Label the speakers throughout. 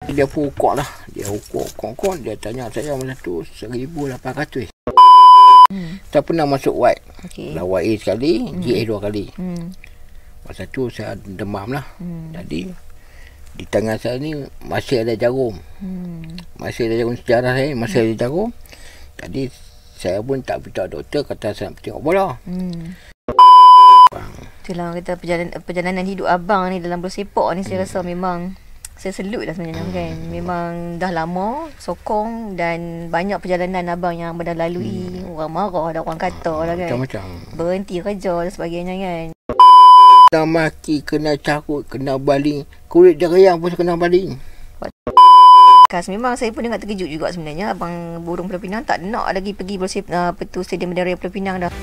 Speaker 1: Dia pun ukur lah. Dia ukur. Dia tanya saya masa tu 1,800. Saya pernah masuk white. Lah white A sekali, GA 2 kali. Masa tu saya demam lah. Jadi di tangan saya ni masih ada jarum. Masih ada jarum sejarah saya, masih ada jarum. Jadi saya pun tak beritahu doktor, kata saya nak tengok bola.
Speaker 2: Itulah orang kata perjalanan hidup abang ni dalam bola sepak ni saya rasa memang saya selut lah sebenarnya kan. Memang dah lama sokong dan banyak perjalanan abang yang abang dah lalui. Orang marah dah, orang kata lah kan.
Speaker 1: Macam-macam.
Speaker 2: Berhenti kerja dan sebagainya kan.
Speaker 1: Kena maki, kena carut, kena baling. Kulit jeriang pun kena baling.
Speaker 2: Memang saya pun dengar terkejut juga sebenarnya. Abang Burung Pulau Pinang tak nak lagi pergi bola sepak Stadium Bandaraya Pulau Pinang dah.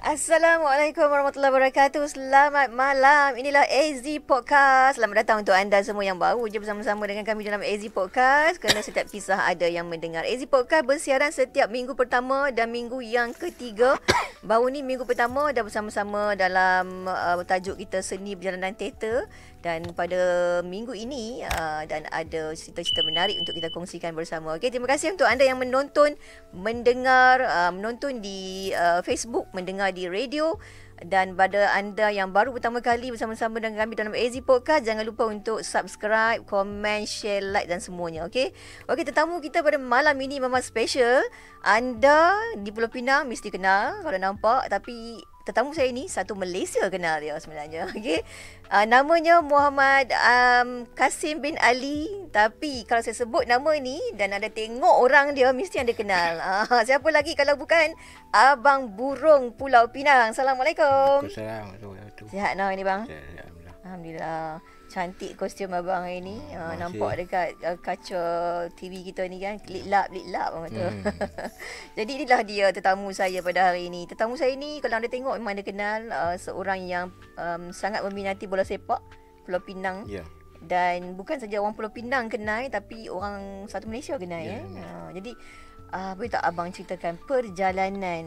Speaker 2: Assalamualaikum warahmatullahi wabarakatuh. Selamat malam. Inilah AZ Podcast. Selamat datang untuk anda semua yang baru je bersama-sama dengan kami dalam AZ Podcast. Kerana setiap kisah ada yang mendengar. AZ Podcast bersiaran setiap minggu pertama dan minggu yang ketiga. Baru ni minggu pertama dah bersama-sama dalam tajuk kita Seni Perjalanan Teater. Dan pada minggu ini dan ada cerita-cerita menarik untuk kita kongsikan bersama. Okey, terima kasih untuk anda yang menonton, mendengar, menonton di Facebook, mendengar di radio. Dan pada anda yang baru pertama kali bersama-sama dengan kami dalam AZ Podcast, jangan lupa untuk subscribe, komen, share, like dan semuanya. Okey, tetamu kita pada malam ini memang special. Anda di Pulau Pinang mesti kenal kalau nampak, tapi tetamu saya ni satu Malaysia kenal dia sebenarnya. Okey. Namanya Muhammad Kasim bin Ali. Tapi kalau saya sebut nama ni dan anda tengok orang dia, mesti anda kenal. Siapa lagi kalau bukan Abang Burung Pulau Pinang. Assalamualaikum.
Speaker 1: Assalamualaikum.
Speaker 2: Sihat nah ini bang?
Speaker 1: Sihat,
Speaker 2: Alhamdulillah. Cantik kostum abang hari ni. Nampak dekat kaca TV kita ni kan. Lit-lap orang kata. Jadi inilah dia tetamu saya pada hari ini. Tetamu saya ni kalau anda tengok memang anda kenal seorang yang sangat meminati bola sepak Pulau Pinang.
Speaker 1: Ya.
Speaker 2: Dan bukan saja orang Pulau Pinang kenal, tapi orang satu Malaysia kenal ya. Jadi boleh tak abang ceritakan perjalanan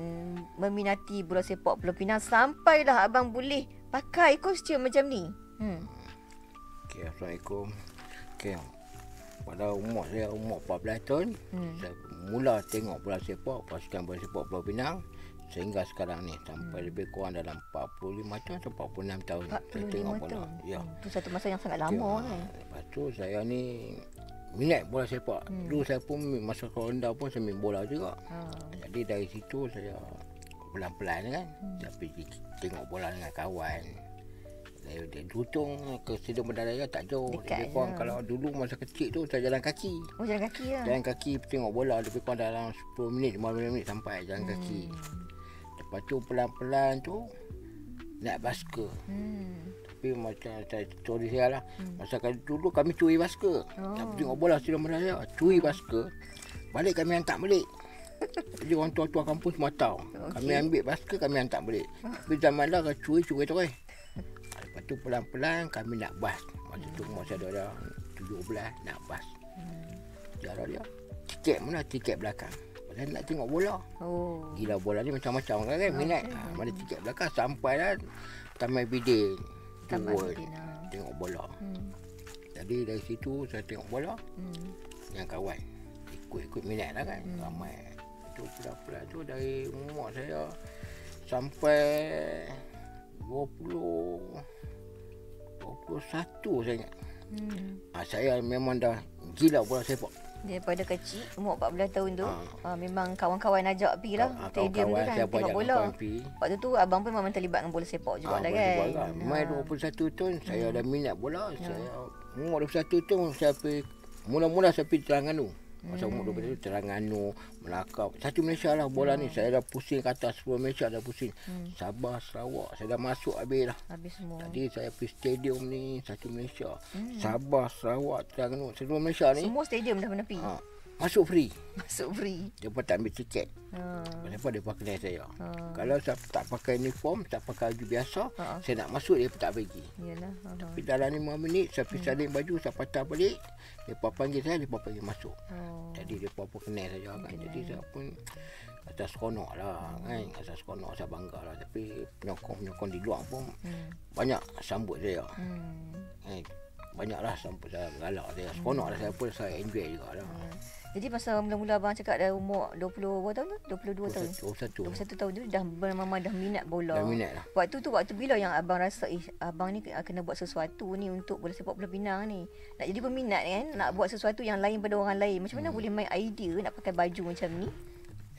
Speaker 2: meminati bola sepak Pulau Pinang sampailah abang boleh pakai kostum macam ni?
Speaker 1: Okay, Assalamualaikum. Okay, pada umur 14 tahun, saya mula tengok bola sepak, pasukan bola sepak Pulau Pinang sehingga sekarang ni sampai lebih kurang dalam 45 tahun atau 46 tahun saya tengok bola. Ya.
Speaker 2: Itu satu masa yang sangat lama kan.
Speaker 1: Lepas tu saya ni minat bola sepak. Dulu saya pun masa sekolah rendah pun saya main bola juga. Jadi dari situ saya pelan-pelan kan, saya pergi tengok bola dengan kawan. Dari Dutong ke Stadium Bandaraya tak jauh. Lebih kurang kalau dulu masa kecil tu saya jalan kaki.
Speaker 2: Oh, jalan kaki lah.
Speaker 1: Jalan kaki tengok bola lebih kurang dalam 10 minit, 15 minit sampai jalan kaki. Lepas tu pelan-pelan tu naik basikal. Tapi macam story saya lah. Masa dulu kami curi basikal. Tengok bola Stadium Bandaraya, curi basikal. Balik kami hantar balik. Jadi orang tua-tua kampung semua tahu. Kami ambil basikal, kami hantar balik. Tapi zaman dah curi. Lepas tu pelan-pelan kami nak bas. Masa tu masa ada 17 nak bas. Jalan dia. Tiket mana? Tiket belakang. Pasal nak tengok bola. Gila bola ni macam-macam kan minat. Mana tiket belakang sampai dah Taman Bidin. Tengok bola. Jadi dari situ saya tengok bola. Dengan kawan. Ikut minat lah kan. Ramai. Tu pelan-pelan tu dari umur saya sampai 21 saya ingat. Saya memang dah gila bola sepak.
Speaker 2: Daripada kecil, umur 14 tahun tu, memang kawan-kawan ajak pergi lah stadium tu kan, tengok bola. Waktu tu abang pun memang terlibat dengan bola sepak juga lah kan.
Speaker 1: Mai 21 tahun, saya dah minat bola. Saya umur 21 tahun, saya pergi, mula-mula saya pergi Terengganu. Masa umur 20 tahun, Terengganu, Melaka. Satu Malaysia lah bola ni. Saya dah pusing kat atas 10 Malaysia dah pusing. Sabah, Sarawak, saya dah masuk habis lah.
Speaker 2: Habis semua.
Speaker 1: Jadi saya pergi stadium ni, satu Malaysia. Sabah, Sarawak, Terengganu, seluruh Malaysia ni.
Speaker 2: Semua stadium dah menepi.
Speaker 1: masuk free.
Speaker 2: Masuk free.
Speaker 1: Dia pun tak ambil tiket. Kenapa dia pakai saya? Kalau saya tak pakai uniform, tak pakai baju biasa, saya nak masuk dia pun tak bagi.
Speaker 2: Yalah.
Speaker 1: Tapi dalam 5 minit saya pergi salin baju, saya patah balik, dia pun panggil saya, dia pun panggil masuk. Jadi dia pun kenal saja kan. Jadi saya pun atas seronok lah kan. Atas seronok saya bangga lah. Tapi penyokong-penyokong di luar pun banyak sambut saya. Banyaklah sambut saya, galak saya. Seronok lah saya pun, saya enjoy juga lah.
Speaker 2: Jadi masa mula-mula abang cakap dah umur 20 berapa tahun tu? 22 tahun. 21 tahun tu dah memang dah minat bola.
Speaker 1: Dah minat lah.
Speaker 2: Waktu bila yang abang rasa abang ni kena buat sesuatu ni untuk bola sepak bola Penang ni. Nak jadi peminat kan, nak buat sesuatu yang lain pada orang lain. Macam mana boleh main idea nak pakai baju macam ni?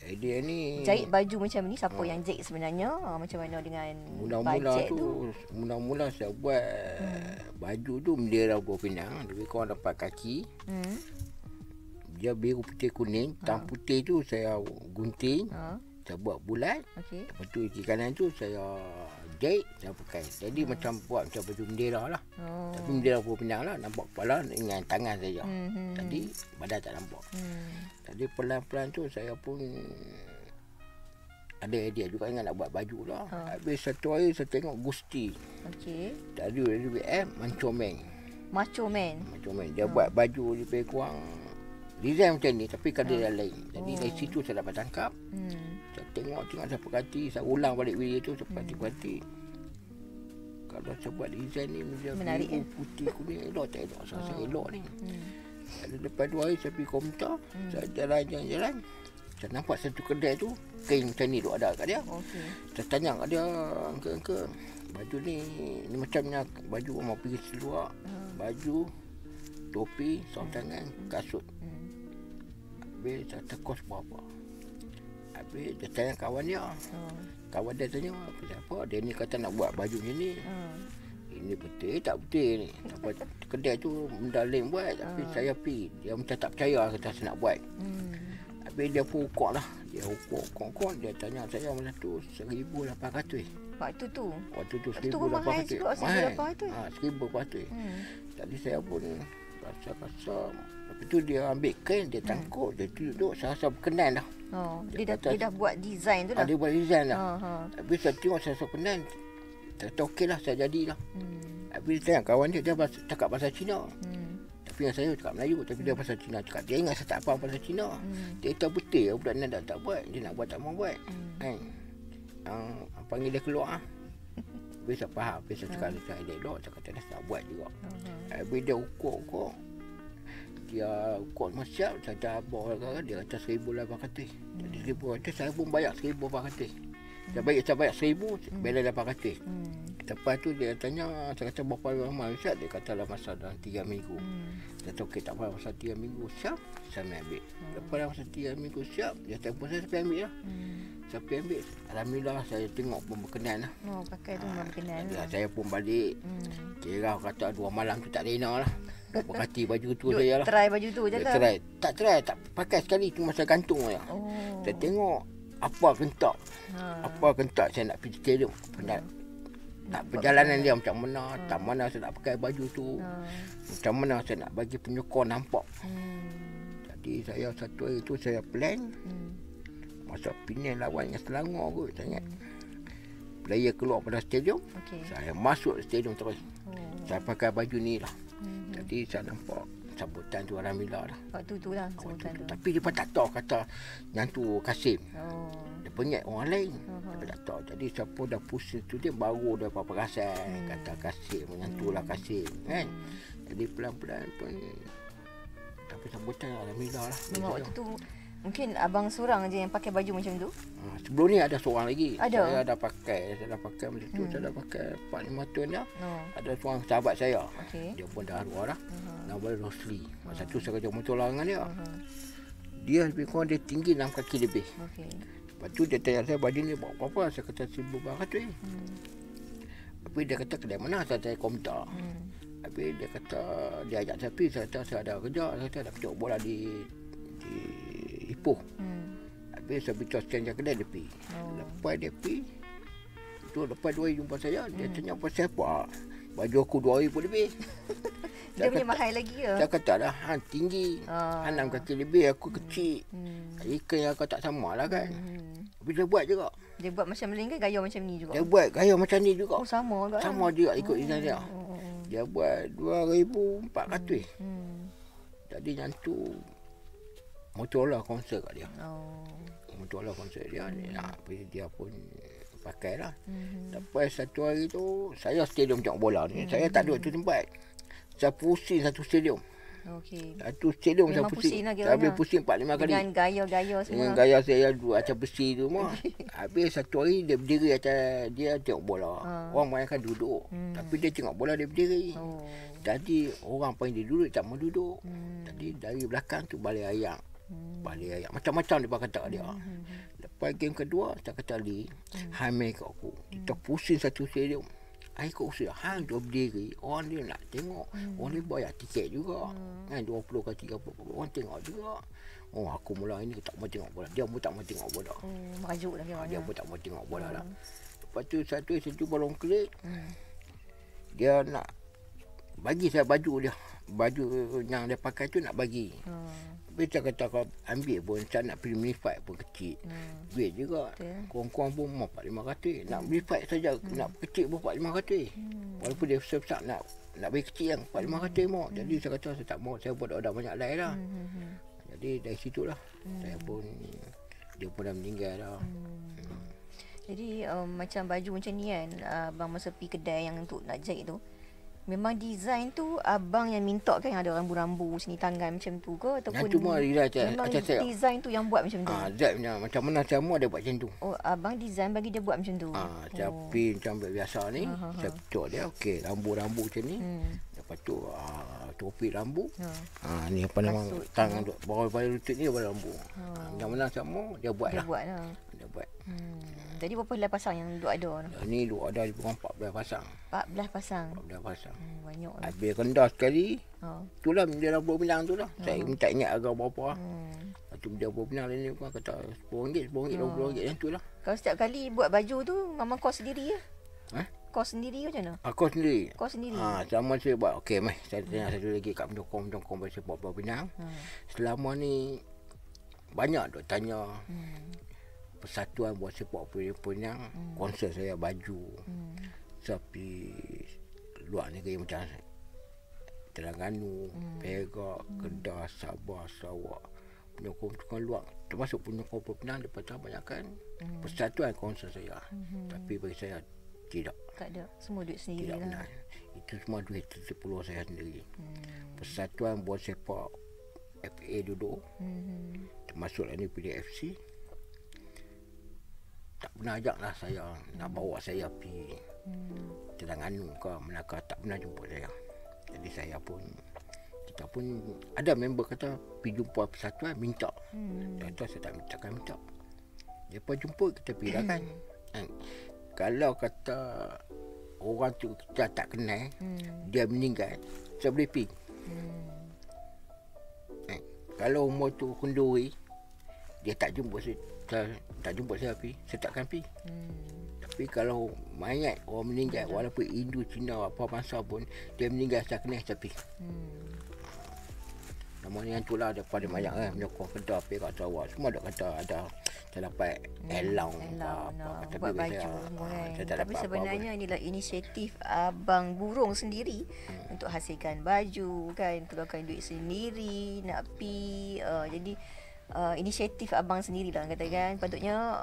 Speaker 1: Idea ni
Speaker 2: jahit baju macam ni, siapa yang jahit sebenarnya? Macam mana dengan bajet tu?
Speaker 1: Mula-mula saya buat baju tu bendera Pulau Pinang. Lebih kurang dapat kaki. Dia biru putih kuning. Hitam putih tu saya gunting. Saya buat bulat. Lepas tu kiri kanan tu saya jahit, saya pakai. Jadi macam buat macam baju bendera lah. Tapi bendera Pulau Pinang lah. Nampak kepala dengan tangan saja. Jadi badan tak nampak. Jadi pelan-pelan tu saya pun ada idea juga ingat nak buat baju lah. Habis satu hari saya tengok Gusti. Dari WWF
Speaker 2: Macho Man.
Speaker 1: Dia buat baju lebih kurang design macam ni tapi kadar lain. Jadi dari situ saya dapat tangkap. Saya tengok saya perhati, saya ulang balik video tu, saya perhati. Kalau saya buat design ni
Speaker 2: menarik,
Speaker 1: biru, putih, kuning, elok tak elok. Saya elok ni. Jadi lepas 2 hari saya pergi komentar, saya jalan-jalan. Saya nampak satu kedai tu, kain macam ni duk ada kat dia. Saya tanya kat dia, Uncle, baju ni macamnya baju mau pergi seluar, baju, topi, sarung tangan, kasut. Habis saya kata kos berapa. Habis dia tanya kawan dia. Kawan dia tanya, apa? Dia ni kata nak buat baju macam ni. Ini betul tak betul ni. Kedai tu benda lain buat. Tapi saya pergi. Dia macam tak percaya kata saya nak buat. Habis dia pun ukur lah. Dia ukur. Dia tanya saya macam tu 1,800.
Speaker 2: Waktu tu
Speaker 1: 1,800.
Speaker 2: Mahal.
Speaker 1: 1,800. Jadi saya pun rasa. Lepas tu dia ambil kain, dia tangkuk, dia duduk, saya rasa berkenan dah.
Speaker 2: Dia dah buat design tu dah.
Speaker 1: Dia buat design dah. Habis saya tengok saya rasa berkenan. Saya kata okey lah, saya jadilah. Habis dia tanya kawan dia cakap bahasa Cina. Tapi yang saya cakap Melayu, tapi dia bahasa Cina cakap. Dia ingat saya tak faham bahasa Cina. Dia kata betul, budak ni tak buat. Dia nak buat tak mau buat. Panggil dia keluar. Habis saya faham. Habis saya cakap saya elok. Saya kata dia tak buat juga. Habis dia ukur. Dia ukur siap. Saya dah bawa dia kata 1,800. Jadi 1,800 saya pun bayar 1,800. Saya bayar 1,000, bela 800. Lepas tu dia tanya, saya kata berapa lama Ustaz? Dia kata lah masa dalam 3 minggu. Saya kata okey tak apa, masa 3 minggu siap, saya ambil. Lepas masa 3 minggu siap, dia telefon saya pergi ambil lah. Saya pergi ambil, alhamdulillah saya tengok pun berkenan lah.
Speaker 2: Pakai tu memang berkenan lah.
Speaker 1: Saya pun balik, kira kata 2 malam tu tak rena lah. Berhati baju tu saya lah.
Speaker 2: Try baju tu je lah.
Speaker 1: Tak pakai sekali, cuma saya gantung je. Saya tengok apa kentak saya nak pergi stadium. Tak perjalanan dia macam mana saya nak pakai baju tu, macam mana saya nak bagi penyokong nampak. Jadi saya satu hari tu saya plan masa Penang lawan dengan Selangor kot saya ingat. Player keluar pada stadium, saya masuk stadium terus. Saya pakai baju ni lah. Jadi saya nampak sambutan tu alhamdulillah lah.
Speaker 2: Waktu tu lah sambutan tu.
Speaker 1: Tapi dia pun tak tahu kata yang tu Kasim. Dia penyat orang lain. Dia tak tahu. Jadi siapa dah pusing tu dia baru dia perasan kata Kasim, yang tu lah Kasim kan. Jadi pelan-pelan pun tapi sambutan alhamdulillah lah.
Speaker 2: Memang waktu tu mungkin abang seorang je yang pakai baju macam tu?
Speaker 1: Sebelum ni ada seorang lagi.
Speaker 2: Ada?
Speaker 1: Saya dah pakai macam tu. Saya dah pakai 4-5 tahun dah. Ada seorang sahabat saya. Dia pun dah arwah dah. Nama dia Rosli. Masa tu saya kerja motor lah dengan dia. Dia lebih kurang dia tinggi 6 kaki lebih. Lepas tu dia tanya saya baju ni bawa apa? Saya kata 1,800. Tapi dia kata kedai mana? Saya tanya komentar. Tapi dia kata dia ajak saya pergi. Saya kata saya ada kerja. Saya kata ada pecuk bola di Ipoh. Habis saya beritahu sekian kedai dia pergi. Lepas dia pergi tu lepas 2 hari jumpa saya, dia tanya pasal apa. Baju aku 2 hari pun lebih.
Speaker 2: Dia punya mahal lagi ke?
Speaker 1: Saya kata lah, tinggi. 6 kaki lebih, aku kecil. Ikan yang kau tak sama lah kan. Tapi dia buat juga.
Speaker 2: Dia buat macam lain kan, gaya macam ni juga?
Speaker 1: Dia buat gaya macam ni juga.
Speaker 2: Oh, sama juga.
Speaker 1: Sama juga ikut design dia. Dia buat 2,400. Jadi yang tu Motorola konsert kat dia. Motorola konsert dia. Dia pun pakai lah. Lepas satu hari tu, saya stadium tengok bola ni. Saya tak duduk tu tempat. Saya pusing satu stadium.
Speaker 2: Okey.
Speaker 1: Satu stadium
Speaker 2: Memang
Speaker 1: saya pusing.
Speaker 2: lah
Speaker 1: Saya habis pusing 4-5 kali.
Speaker 2: Dengan gaya-gaya semua.
Speaker 1: Dengan gaya saya duduk atas besi tu mah. Habis satu hari dia berdiri atas dia tengok bola. Orang banyak kan duduk. Tapi dia tengok bola dia berdiri. Jadi orang paling dia duduk tak mau duduk. Jadi dari belakang tu balik ayam. Balik ayam. Macam-macam dia kata dia. Lepas game kedua saya kata Ali, hamil kat aku. Kita pusing satu stadium. Air kau usir hang dia berdiri. Orang dia nak tengok. Orang dia bayar tiket juga. Kan 20 ke 30 orang tengok juga. Oh, aku mula ini tak mau tengok bola. Dia pun tak mau tengok bola.
Speaker 2: Merajuk lah
Speaker 1: Dia pun tak mau tengok bola lah. Lepas tu satu jumpa long klik. Dia nak bagi saya baju dia. Baju yang dia pakai tu nak bagi. Tapi saya kata kau ambil pun, saya nak beli mini fight pun kecil. Duit juga. Kurang-kurang pun 4-5 nak beli fight saja, nak kecil pun 4-5 Walaupun dia besar nak beli kecil yang 4-5 mau. Jadi saya kata saya tak mau, saya buat order banyak lain lah. Jadi dari situlah saya pun, dia pun dah meninggal dah.
Speaker 2: Jadi macam baju macam ni kan, abang masa pergi kedai yang untuk nak jahit tu, memang design tu abang yang minta kan, ada rambu-rambu sini tangan macam tu ke, ataupun
Speaker 1: yang cuma
Speaker 2: memang design tu yang buat macam tu?
Speaker 1: Zat macam mana semua dia buat macam tu.
Speaker 2: Oh, abang design bagi dia buat macam tu.
Speaker 1: Tapi macam biasa ni, saya betul dia okey, rambu-rambu macam ni. Lepas tu topi rambu. Ni apa nama tangan tu, bawah lutut ni ada rambu. Yang mana semua dia buat lah. Dia buat.
Speaker 2: Jadi berapa helai pasang yang duk ada?
Speaker 1: Ni duk ada lebih kurang 14 pasang.
Speaker 2: 14 pasang.
Speaker 1: Banyak lah. Habis rendah sekali. Itulah dia dah bilang tu lah. Saya tak ingat harga berapa lah. Lepas tu dia bilang ni pun kata RM10, RM20 yang tu lah.
Speaker 2: Kalau setiap kali buat baju tu memang kos sendiri ya? Kos sendiri ke macam mana?
Speaker 1: Kos sendiri.
Speaker 2: Kos sendiri.
Speaker 1: Selama saya buat, okey meh, saya tanya satu lagi kat penyokong pasal buat Pinang. Selama ni banyak duk tanya Persatuan buat sepak Pinang, konsert saya baju. Tapi luar negeri macam Terengganu, Perak, Kedah, Sabah, Sarawak, penyokong luar, termasuk penyokong Pinang, lepas tu banyakkan persatuan konsert saya. Tapi bagi saya tidak.
Speaker 2: Tak ada. Semua duit sendiri
Speaker 1: tidak
Speaker 2: lah.
Speaker 1: Benar. Itu semua duit terpeluh saya sendiri. Persatuan buat sepak FA duduk. Termasuk ini PDFC. Tak pernah ajak lah saya nak bawa saya pergi Terengganu ke Melaka, tak pernah jumpa saya. Jadi saya pun, kita pun ada member kata pergi jumpa persatuan minta. Saya kata saya tak minta. Dia pun jumpa kita pergi lah kan. Kalau kata orang tu kita tak kenal, dia meninggal, saya boleh pergi. Kalau umur tu kenduri, dia tak jumpa saya pergi, saya takkan pergi. Tapi kalau mayat orang meninggal, walaupun Hindu, Cina, apa bangsa pun, dia meninggal saya kenal, saya pergi. Namanya yang tu lah, daripada banyak kan, menyokong Kedah, Perak, Sarawak, semua ada kata ada saya dapat elang
Speaker 2: buat baju semua kan. Tapi sebenarnya inilah inisiatif abang Burung sendiri untuk hasilkan baju kan, keluarkan duit sendiri nak pi. Jadi inisiatif abang sendirilah katakan. Patutnya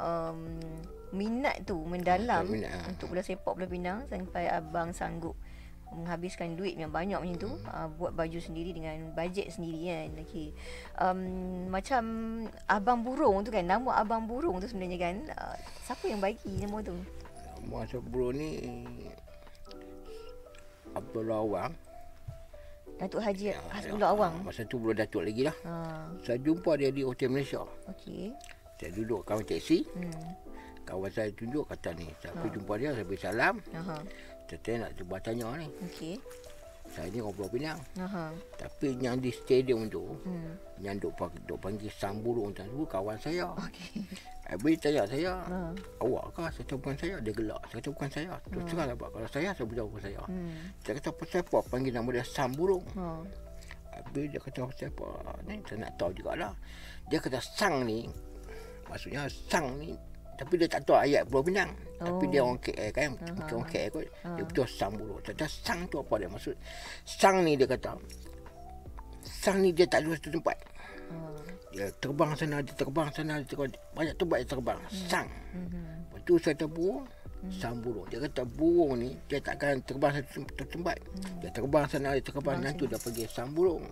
Speaker 2: minat tu mendalam untuk bola sepak bola Pinang sampai abang sanggup menghabiskan duit yang banyak macam tu, buat baju sendiri dengan bajet sendiri kan. Okay. Macam Abang Burung tu kan, nama Abang Burung tu sebenarnya kan, siapa yang bagi nama tu?
Speaker 1: Nama Burung ni Abdullah Awang,
Speaker 2: Datuk Haji Hasbullah Awang.
Speaker 1: Masa tu belum Datuk lagi lah. Saya jumpa dia di Hotel Malaysia.
Speaker 2: Okey.
Speaker 1: Saya duduk kawan teksi. Kawan saya tunjuk kata ni, saya pergi jumpa dia, saya beri salam. Saya nak cuba tanya ni.
Speaker 2: Okey.
Speaker 1: Saya ni orang Pulau Pinang.
Speaker 2: Aha.
Speaker 1: Tapi yang di stadium tu, yang duk panggil sang burung tu kawan saya.
Speaker 2: Okey.
Speaker 1: Habis tanya saya, awak kah? Saya kata bukan saya. Dia gelak. Saya kata bukan saya. Terus terang lah, kalau saya beritahu bukan saya. Saya kata pasal apa panggil nama dia sang burung. Habis dia kata pasal apa? Saya nak tahu jugalah. Dia kata sang ni, maksudnya sang ni, tapi dia tak tahu ayat Pulau Pinang. Tapi dia orang KL kan. Bukan orang KL kot. Dia betul sang burung. Saya kata sang tu apa dia maksud? Sang ni dia kata, sang ni dia tak ada satu tempat. Dia terbang sana, dia terbang sana, dia terbang. Banyak tempat dia terbang. Sang. Lepas tu saya kata burung, sang burung. Dia kata burung ni, dia takkan terbang satu tempat. Dia terbang sana, dia terbang sana, tu dia pergi sang burung.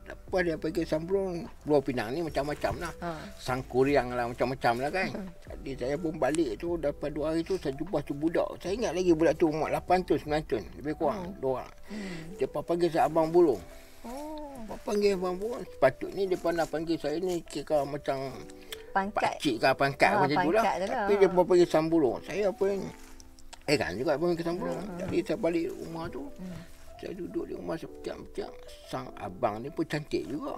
Speaker 1: Lepas dia pergi sang burung, Pulau Pinang ni macam-macam lah. Sang kuriang lah, macam-macam lah kan. Jadi saya pun balik tu, dapat 2 hari tu, saya jumpa tu budak. Saya ingat lagi budak tu umur 8 tahun, 9 tahun. Lebih kurang, 2 orang. Dia panggil saya abang burung. Panggil abang burung. Sepatutnya dia pernah panggil saya ni kira macam
Speaker 2: Pangkat.
Speaker 1: pakcik ke pangkat macam tu lah. Tapi dia pun panggil sang burung. Saya pun kan juga panggil sang burung. Jadi saya balik rumah tu. Saya duduk di rumah sepejam-pejam. Sang abang ni pun cantik juga.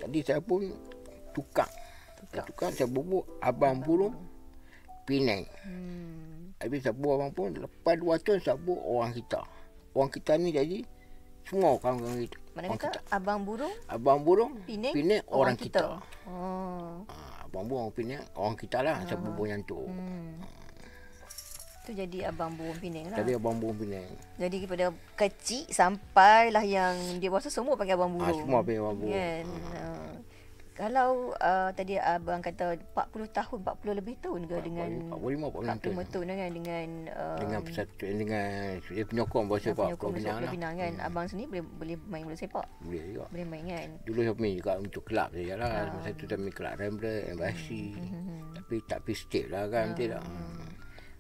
Speaker 1: Jadi saya pun tukar. Saya bubuk abang burung Penang. Habis saya buat abang pun. Lepas 2 tahun saya buat orang kita. Orang kita ni jadi semua orang kita.
Speaker 2: Mana kata abang burung?
Speaker 1: Abang burung
Speaker 2: Penang
Speaker 1: orang kita.
Speaker 2: Oh.
Speaker 1: Abang burung Penang orang kita lah. Saya bubuk yang tu.
Speaker 2: Tu jadi abang burung Penang lah.
Speaker 1: Jadi abang burung Penang.
Speaker 2: Jadi daripada kecil sampailah yang dewasa semua panggil abang burung.
Speaker 1: Semua panggil abang burung.
Speaker 2: Kan? Kalau tadi abang kata 40 tahun, 40 lebih tahun ke dengan
Speaker 1: 45
Speaker 2: tahun dengan
Speaker 1: persatu dengan dia penyokong bola sepak Pulau
Speaker 2: Pinang kan. Abang sendiri boleh main bola sepak.
Speaker 1: Boleh juga.
Speaker 2: Boleh main kan.
Speaker 1: Dulu saya main juga untuk kelab saja lah. Masa tu saya main kelab Rembrandt, Embassy. Tapi tak pergi state lah kan. Tidak.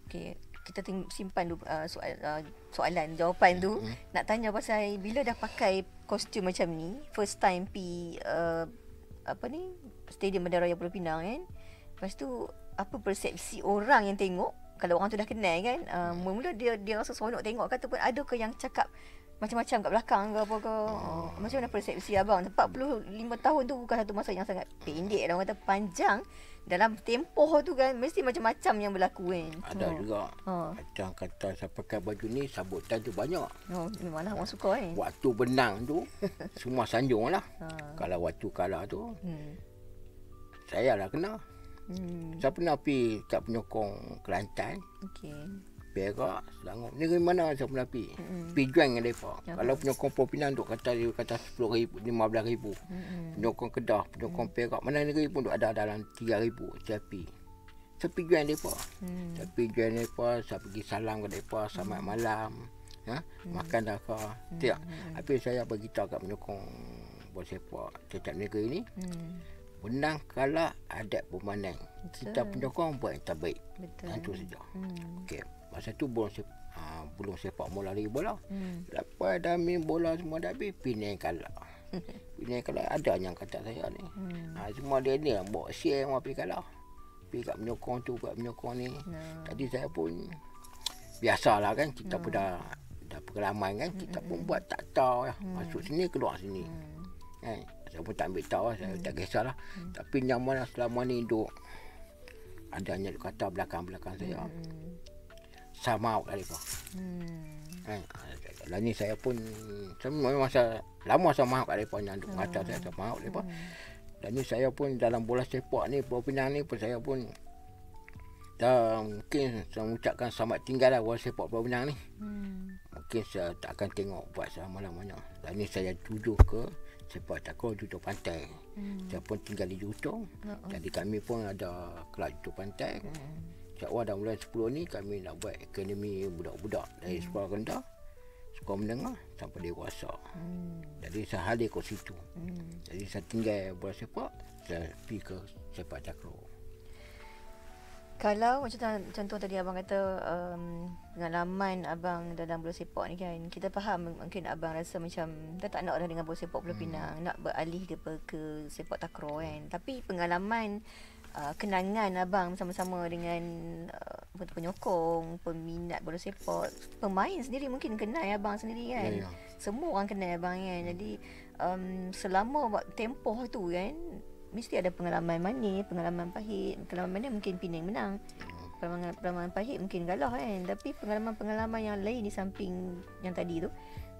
Speaker 2: Okey, kita simpan dulu soalan jawapan tu. Nak tanya pasal bila dah pakai kostum macam ni, first time pi Stadium Bandaraya Pulau Pinang kan. Lepas tu apa persepsi orang yang tengok kalau orang tu dah kenal kan. Mula-mula dia rasa seronok tengok ke ataupun ada ke yang cakap macam-macam kat belakang ke apa ke. Macam mana persepsi abang? 45 tahun tu bukan satu masa yang sangat pendek lah, orang kata panjang. Dalam tempoh tu kan mesti macam-macam yang berlaku kan.
Speaker 1: Ada juga. Macam kata saya pakai baju ni, sambutan tu banyak.
Speaker 2: Memanglah orang suka kan.
Speaker 1: Waktu benang tu semua sanjung lah. Kalau waktu kalah tu saya lah kena. Saya pernah pergi kat penyokong Kelantan.
Speaker 2: Okey.
Speaker 1: Perak, Selangor. Negeri mana saya pernah pergi? Pergi join dengan mereka. Kalau penyokong Pulau Pinang duk kata 10,000, 15,000. Penyokong Kedah, penyokong Perak, mana negeri pun duk ada dalam 3,000. Saya pergi. Saya pergi join mereka. Saya pergi join mereka, saya pergi salam ke mereka, selamat malam. Makan dah ke? Tidak. Habis saya beritahu kat penyokong bola sepak setiap negeri ni. Menang kalah adat bermandang. Kita penyokong buat yang terbaik. Itu saja. Okey. Masa tu belum sepak bola lagi bola. Lepas dah main bola semua dah habis, Penang kalah. Penang kalah ada yang kata saya ni. Semua dia ni lah bawa share semua pergi kalah. Pergi kat penyokong tu, kat penyokong ni. Tadi saya pun biasalah kan, kita pun dah pengalaman kan, kita pun buat tak tahu lah. Masuk sini keluar sini. Kan? Saya pun tak ambil tahu lah, saya tak kisahlah. Tapi yang mana selama ni duk adanya kata belakang-belakang saya. Sama kat mereka. Lah ni saya pun memang lama saya maaf kat mereka yang duk kata saya maaf kat mereka. Dan ni saya pun dalam bola sepak ni, Pulau Pinang ni pun saya pun dah mungkin saya mengucapkan selamat tinggal lah bola sepak Pulau Pinang ni. Mungkin saya tak akan tengok buat selama-lamanya. Dan ni saya tuju ke sepak takraw judo pantai. Saya pun tinggal di Jutong. Jadi kami pun ada kelab judo pantai. InsyaAllah dah mulai 10 ni kami nak buat akademi budak-budak dari sekolah rendah, sekolah menengah sampai dewasa. Jadi saya hadir kat situ. Jadi saya tinggal bola sepak, saya pergi ke sepak takraw.
Speaker 2: Kalau macam contoh tadi abang kata pengalaman abang dalam bola sepak ni kan, kita faham mungkin abang rasa macam dah tak nak dah dengan bola sepak Pulau Pinang, nak beralih ke sepak takraw kan. Tapi pengalaman kenangan abang sama-sama dengan penyokong, peminat bola sepak, pemain sendiri mungkin kenal abang sendiri kan.
Speaker 1: Ya.
Speaker 2: Semua orang kenal abang kan. Jadi selama tempoh tu kan, mesti ada pengalaman manis, pengalaman pahit. Pengalaman manis mungkin Penang menang, pengalaman pahit mungkin kalah kan. Tapi pengalaman-pengalaman yang lain di samping yang tadi tu.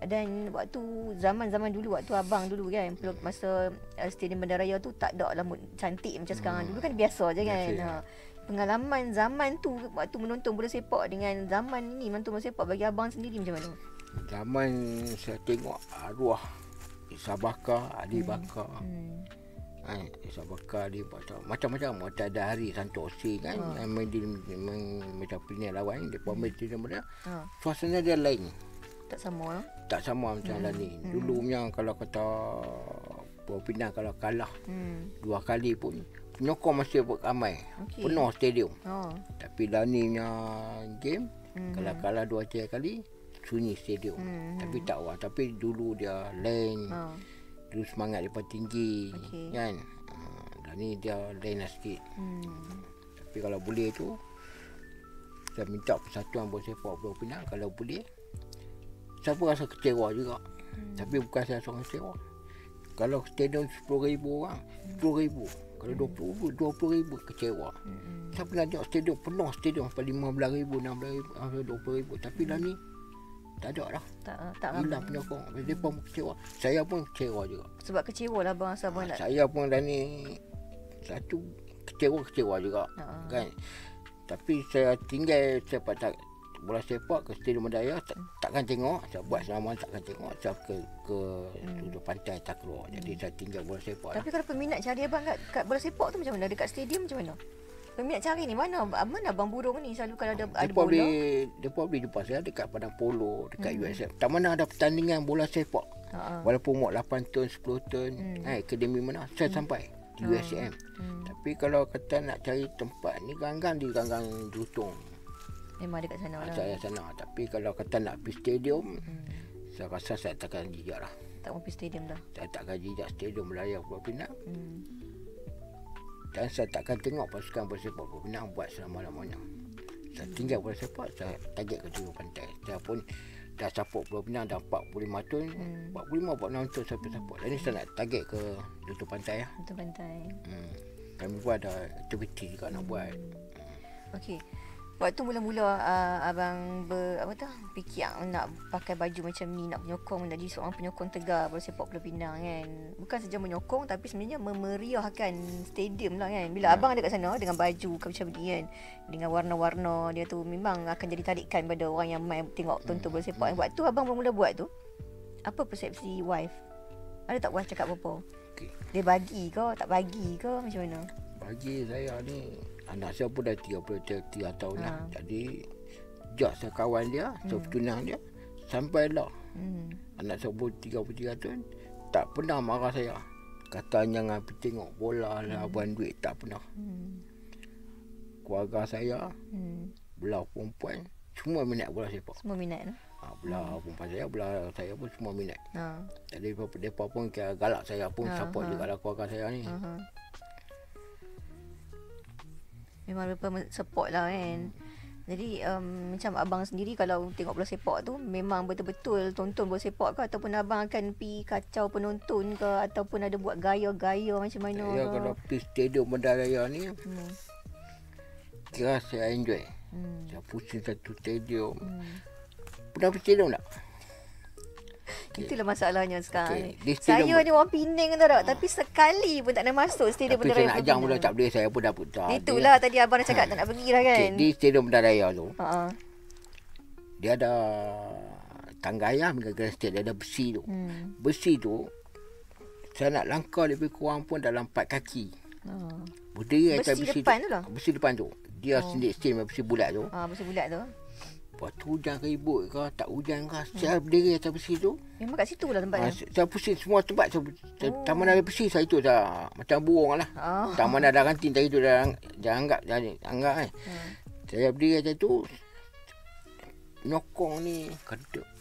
Speaker 2: Dan waktu zaman-zaman dulu, waktu abang dulu kan, masa Stadium Bandaraya tu tak ada lah cantik macam sekarang. Dulu kan biasa je kan. Pengalaman zaman tu, waktu menonton bola sepak dengan zaman ni menonton bola sepak, bagi abang sendiri macam mana?
Speaker 1: Zaman saya tengok arwah Isa Bakar, Ali Bakar. Isa Bakar, Ali Bakar, macam-macam. Macam ada Hari Santosi kan, yang main macam Penang lawan, dia pun main di mana. Suasana dia lain.
Speaker 2: Tak sama lah.
Speaker 1: Tak sama macam ni. Dulu punya kalau kata Pulau Pinang kalau kalah 2 kali pun penyokong masih ramai. Penuh stadium. Tapi dah ni punya game kalau kalah 2-3 kali sunyi stadium. Tapi tak apa. Tapi dulu dia lain. Dulu semangat dia tinggi kan. Dah ni dia lain lah sikit. Tapi kalau boleh tu saya minta Persatuan Bola Sepak Pulau Pinang kalau boleh. Saya pun rasa kecewa juga. Tapi bukan saya seorang kecewa. Kalau stadium 10,000 orang, 10,000. Kalau 20,000 kecewa. Saya pernah tengok stadium penuh, stadium sampai 15,000, 16,000, 20,000. Tapi dah ni tak ada dah.
Speaker 2: Tak
Speaker 1: hilang penyokong. Dia pun kecewa. Saya pun kecewa juga.
Speaker 2: Sebab kecewa lah abang Sabang nak.
Speaker 1: Saya pun dah ni satu kecewa juga. Kan. Tapi saya tinggal sepak bola sepak ke Stadium Bandaraya takkan tengok. Saya buat selama takkan tengok. Saya ke duduk pantai tak keluar. Jadi saya tinggal bola sepak.
Speaker 2: Tapi kalau peminat cari abang kat bola sepak tu macam mana? Dekat stadium macam mana? Peminat cari ni mana abang burung ni selalu kalau ada bola.
Speaker 1: Dia boleh jumpa saya dekat Padang Polo, dekat USM. Tak mana ada pertandingan bola sepak. Walaupun umur 8 tahun, 10 tahun, akademi mana saya sampai di USM. Tapi kalau kata nak cari tempat ni ganggang di Ganggang Jutong.
Speaker 2: Memang dekat sana lah.
Speaker 1: Saya sana. Tapi kalau kata nak pergi stadium, saya rasa saya takkan jejak lah.
Speaker 2: Tak mau pergi stadium dah.
Speaker 1: Saya takkan jejak Stadium Melaya Pulau Pinang. Dan saya takkan tengok pasukan bola sepak Pulau Pinang buat selama-lamanya. Saya tinggal bola sepak, saya target ke tujuh pantai. Saya pun dah support Pulau Pinang dah 45 tahun. 45 buat nonton sampai support. Dan ni saya nak target ke tujuh pantai lah.
Speaker 2: Tujuh pantai.
Speaker 1: Kami pun ada aktiviti juga nak buat.
Speaker 2: Okey. Waktu mula-mula abang fikir nak pakai baju macam ni, nak penyokong, nak jadi seorang penyokong tegar bola sepak Pulau Pinang kan. Bukan saja menyokong tapi sebenarnya memeriahkan stadium lah kan. Bila abang ada kat sana dengan baju macam ni kan, dengan warna-warna dia tu memang akan jadi tarikan pada orang yang main tengok tonton bola sepak. Waktu abang mula buat tu, apa persepsi wife? Ada tak wife cakap apa-apa? Dia bagi ke, tak bagi ke, macam mana?
Speaker 1: Bagi saya ni, anak saya pun dah 33 tahun lah. Jadi sejak saya kawan dia, saya bertunang dia, sampailah anak saya pun 33 tahun, tak pernah marah saya. Kata jangan pergi tengok bola lah, buang duit, tak pernah. Keluarga saya, belah perempuan, semua minat bola sepak.
Speaker 2: Semua minat lah.
Speaker 1: Belah perempuan saya, belah saya pun semua minat. Jadi mereka pun kira galak saya pun support juga lah keluarga saya ni.
Speaker 2: Memang mereka support lah kan. Jadi macam abang sendiri kalau tengok bola sepak tu memang betul-betul tonton bola sepak ke, ataupun abang akan pergi kacau penonton ke, ataupun ada buat gaya-gaya macam mana
Speaker 1: saya
Speaker 2: ke?
Speaker 1: Kalau pergi Stadium Bandaraya ni kira saya enjoy. Saya pusing satu stadium. Pernah pergi stadium tak?
Speaker 2: Itulah masalahnya sekarang.
Speaker 1: Saya
Speaker 2: ni orang Penang tak, tapi sekali pun tak nak masuk Stadium Bandaraya.
Speaker 1: Tapi saya nak ajak pula tak boleh, saya pun dah putar.
Speaker 2: Itulah tadi abang dah cakap tak nak pergi lah kan.
Speaker 1: Di Stadium Bandaraya tu dia ada tangga ayam dengan grandstand, dia ada besi tu. Besi tu saya nak langkah lebih kurang pun dalam 4 kaki. Berdiri atas besi
Speaker 2: depan
Speaker 1: tu
Speaker 2: lah.
Speaker 1: Besi depan tu. Dia sendiri besi bulat tu.
Speaker 2: Besi bulat tu.
Speaker 1: Lepas tu hujan ribut ke, tak hujan ke, saya berdiri atas besi tu.
Speaker 2: Memang kat situ lah tempatnya.
Speaker 1: Saya pusing semua tempat. Taman ada besi saya tu dah macam burung lah. Taman ada kantin tadi tu dah anggap kan. Saya berdiri atas tu, nyokong ni,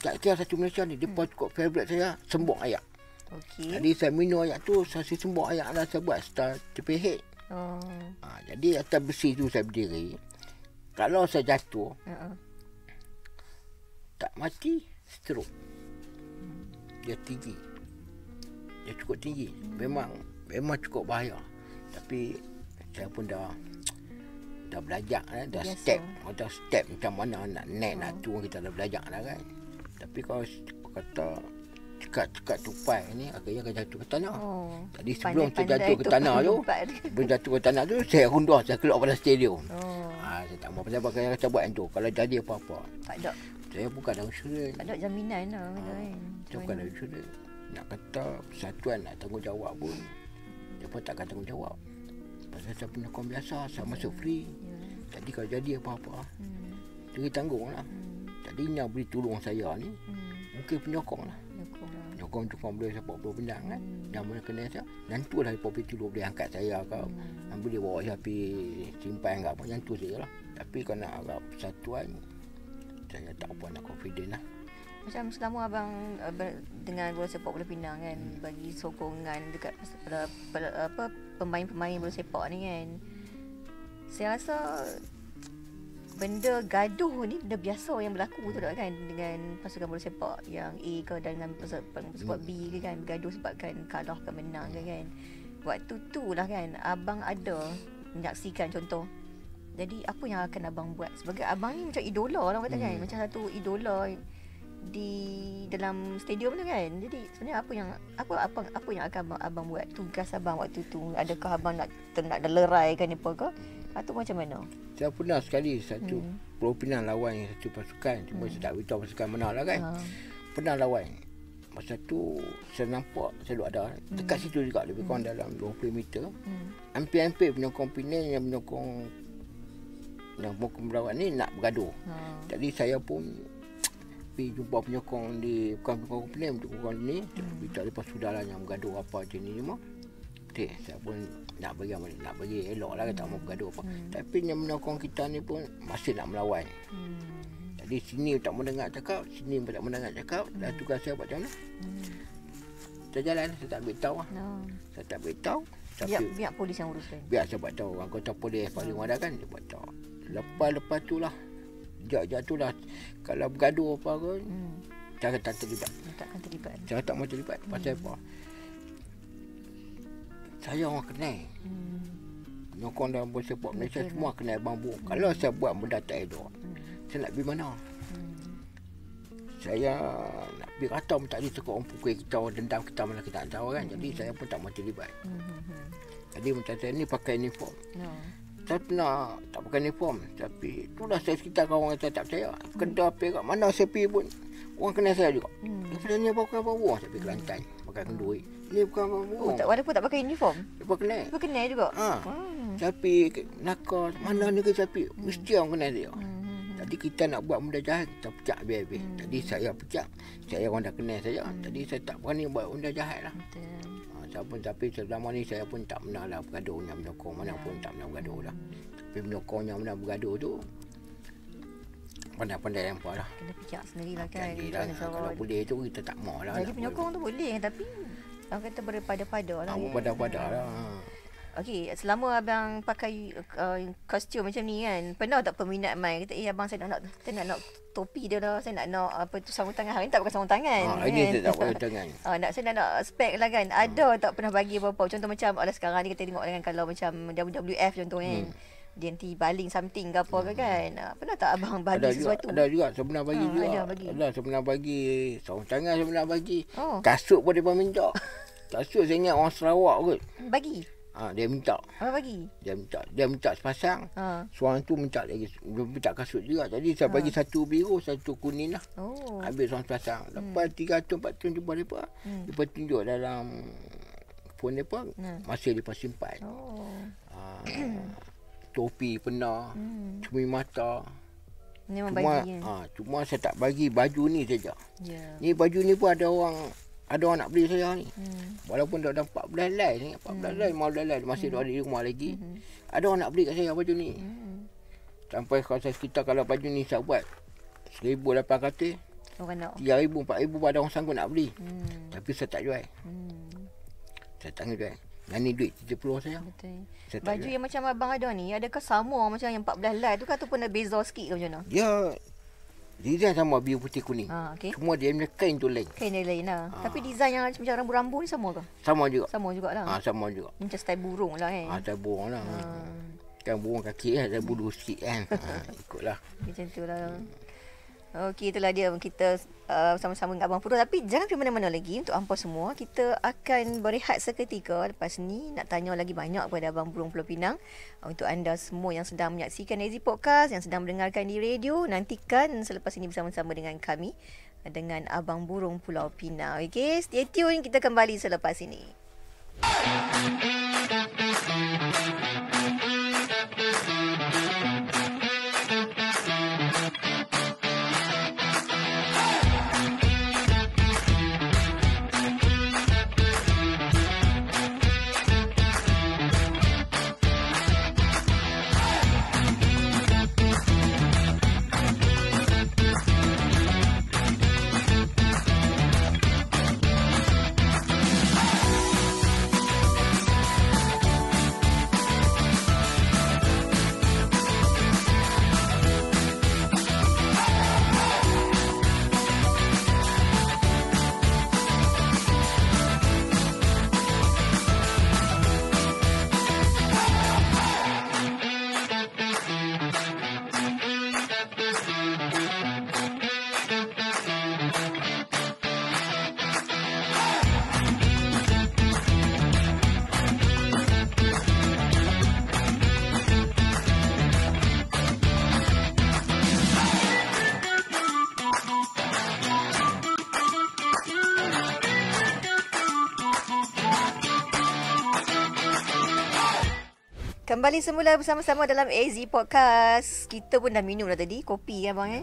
Speaker 1: tak kira satu Malaysia ni, dia pun cukup favourite saya, sembok ayak. Jadi saya minum ayak tu, saya sembok ayak lah, saya buat style TPH.
Speaker 2: Oh.
Speaker 1: Jadi atas besi tu saya berdiri. Kalau saya jatuh, tak mati, stroke. Dia tinggi. Dia cukup tinggi. Memang cukup bahaya. Tapi saya pun dah belajar dah step macam mana nak naik nak turun, kita dah belajar dah kan. Tapi kalau kata cekat tupai ni akhirnya akan jatuh ke tanah. Jadi sebelum saya jatuh ke tanah tu, saya rundah, saya keluar pada stadium. Saya tak mahu pasal yang kata buat yang tu. Kalau jadi apa-apa,
Speaker 2: tak ada.
Speaker 1: Saya bukan ada insurans.
Speaker 2: Tak ada jaminan lah kan.
Speaker 1: Saya bukan ada insurans. Nak kata persatuan nak tanggungjawab pun, dia pun takkan tanggungjawab. Pasal saya penyokong biasa, saya masuk free. Jadi kalau jadi apa-apa, dia tanggung lah. Jadi yang boleh tolong saya ni, mungkin penyokong lah. Penyokong boleh sepak bola pendang kan. Yang mana kena saya, yang tu lah Popi Tulu boleh angkat saya ke. Yang boleh bawa saya pergi simpan ke apa, yang tu saja lah. Tapi kalau nak agak persatuan, saya tak apa nak confident lah.
Speaker 2: Macam selama abang dengan bola sepak bola Penang kan, bagi sokongan dekat pemain-pemain bola sepak ni kan, saya rasa benda gaduh ni benda biasa yang berlaku tu tak kan, dengan pasukan bola sepak yang A ke dengan pasukan B ke kan, bergaduh sebabkan kalah ke menang ke kan. Waktu tu lah kan abang ada menyaksikan contoh. Jadi apa yang akan abang buat? Sebagai abang ni macam idola orang kata kan, macam satu idola di dalam stadium tu kan. Jadi sebenarnya apa yang akan abang buat? Tugas abang waktu tu, adakah abang nak leraikan apa ke? Atau macam mana?
Speaker 1: Saya pernah sekali satu Pulau Pinang lawan satu pasukan. Cuma saya tak beritahu pasukan mana lah kan. Pernah lawan. Masa tu saya nampak saya ada dekat situ juga, lebih kurang dalam 20 meter. Hampir-hampir penyokong Penang yang menyokong Melawat ni nak bergaduh. Jadi saya pun pergi jumpa penyokong di, bukan penyokong Penang, penyokong ni, beritahu lepas sudahlah yang bergaduh apa macam ni semua. Okay, saya pun nak bagi elok lah, tak mau bergaduh apa. Tapi yang menyokong kita ni pun masih nak melawan. Jadi sini tak mau dengar cakap, sini pun tak mau dengar cakap. Dan tugas saya buat macam mana? Saya jalan, saya tak beritahu lah. Saya tak beritahu.
Speaker 2: Biar polis yang uruskan.
Speaker 1: Biar saya buat tahu. Anggota polis paling ada kan, dia buat tahu. Lepas tu lah, jatuh lah. Kalau bergaduh apa ke, saya tak terlibat. Saya tak mau terlibat. Pasal apa? Saya orang kenal. Penyokong dalam bola sepak Malaysia semua kenal bambu. Kalau saya buat benda tak elok, saya nak pergi mana? Saya nak pergi kata pun tak ada, sekut orang pukul kita, orang dendam kita, mana kita tak tahu kan. Jadi saya pun tak mau terlibat. Jadi macam saya ni pakai uniform. Saya pernah tak pakai uniform, tapi itulah saya sekitar kawan saya tak percaya. Kedah Perak mana saya pergi pun orang kenal saya juga. Dia ni pakai bambu, saya pergi Kelantan pakai kenduri. Ni bukan bambu.
Speaker 2: Walaupun tak pakai uniform.
Speaker 1: Dia kenal.
Speaker 2: Dia kenal juga.
Speaker 1: Tapi nakal mana ni ke tapi mesti orang kenal dia. Jadi kita nak buat benda jahat, kita pecah habis-habis. Jadi saya pecah. Saya orang dah kenal saya. Jadi saya tak berani buat benda jahat lah. Tapi selama ni saya pun tak pernah lah bergaduh dengan penyokong mana pun, tak pernah bergaduh lah. Tapi penyokong yang pernah bergaduh tu pandai-pandai lempar lah.
Speaker 2: Kena pecah sendiri lah kan.
Speaker 1: Kalau boleh tu kita tak mau lah.
Speaker 2: Jadi penyokong tu boleh, tapi orang kata berpada-pada lah.
Speaker 1: Berpada-pada lah.
Speaker 2: Okey, selama abang pakai kostum macam ni kan, pernah tak peminat mai kata abang saya nak topi dia lah, saya nak apa tu, sarung tangan. Hari ni tak pakai sarung tangan.
Speaker 1: Hari ni tak pakai tangan.
Speaker 2: Saya nak spek lah kan. Ada tak pernah bagi apa-apa? Contoh macam sekarang ni kita tengok dengan kalau macam WWF contoh kan. Dia nanti baling something ke apa ke kan. Pernah tak abang bagi sesuatu?
Speaker 1: Ada juga, saya pernah bagi juga. Ada, saya pernah bagi sarung tangan, saya pernah bagi. Kasut pun dia pun minta. Kasut saya ingat orang Sarawak kot.
Speaker 2: Bagi?
Speaker 1: Dia minta.
Speaker 2: Apa bagi?
Speaker 1: Dia minta sepasang. Seorang tu minta lagi, minta kasut juga. Jadi saya bagi satu biru, satu kuning lah. Habis seorang sepasang. Lepas 300-400 jumpa mereka. Mereka tunjuk dalam phone mereka. Masih mereka simpan. Topi pernah. Cumi mata. Cuma saya tak bagi baju ni saja. Ni baju ni pun ada orang nak beli saya ni. Walaupun dah 14 helai ni, 14 helai, 15 helai, masih ada di rumah lagi. Ada orang nak beli kat saya baju ni. Sampai kalau saya sekitar, kalau baju ni saya buat 1,800, 3,000, 4,000 ada orang sanggup nak beli. Tapi saya tak jual. Saya tak jual. Nani duit 70 saya.
Speaker 2: Betul.
Speaker 1: Saya tak
Speaker 2: Baju
Speaker 1: ada.
Speaker 2: yang macam abang ada ni, adakah sama macam yang 14 lai tu ke ataupun ada beza sikit ke macam mana?
Speaker 1: Dia design sama biru putih kuning.
Speaker 2: Okey.
Speaker 1: Cuma dia punya kain tu lain.
Speaker 2: Kain dia lain lah. Tapi design yang macam rambu-rambu ni sama ke?
Speaker 1: Sama juga.
Speaker 2: Sama jugalah.
Speaker 1: Sama juga.
Speaker 2: Macam style burung lah
Speaker 1: Ada burung lah. Kan burung kaki ada bulu sikit kan. Ikutlah.
Speaker 2: Macam tu lah. Okey, itulah dia kita sama-sama dengan Abang Purul. Tapi jangan pergi mana-mana lagi untuk hampa semua. Kita akan berehat seketika lepas ni. Nak tanya lagi banyak kepada Abang Burung Pulau Pinang. Untuk anda semua yang sedang menyaksikan AZ Podcast, yang sedang mendengarkan di radio, nantikan selepas ini bersama-sama dengan kami, dengan Abang Burung Pulau Pinang. Okey, stay tune. Kita kembali selepas ini. Kembali semula bersama-sama dalam AZ Podcast. Kita pun dah minum dah tadi kopi kan bang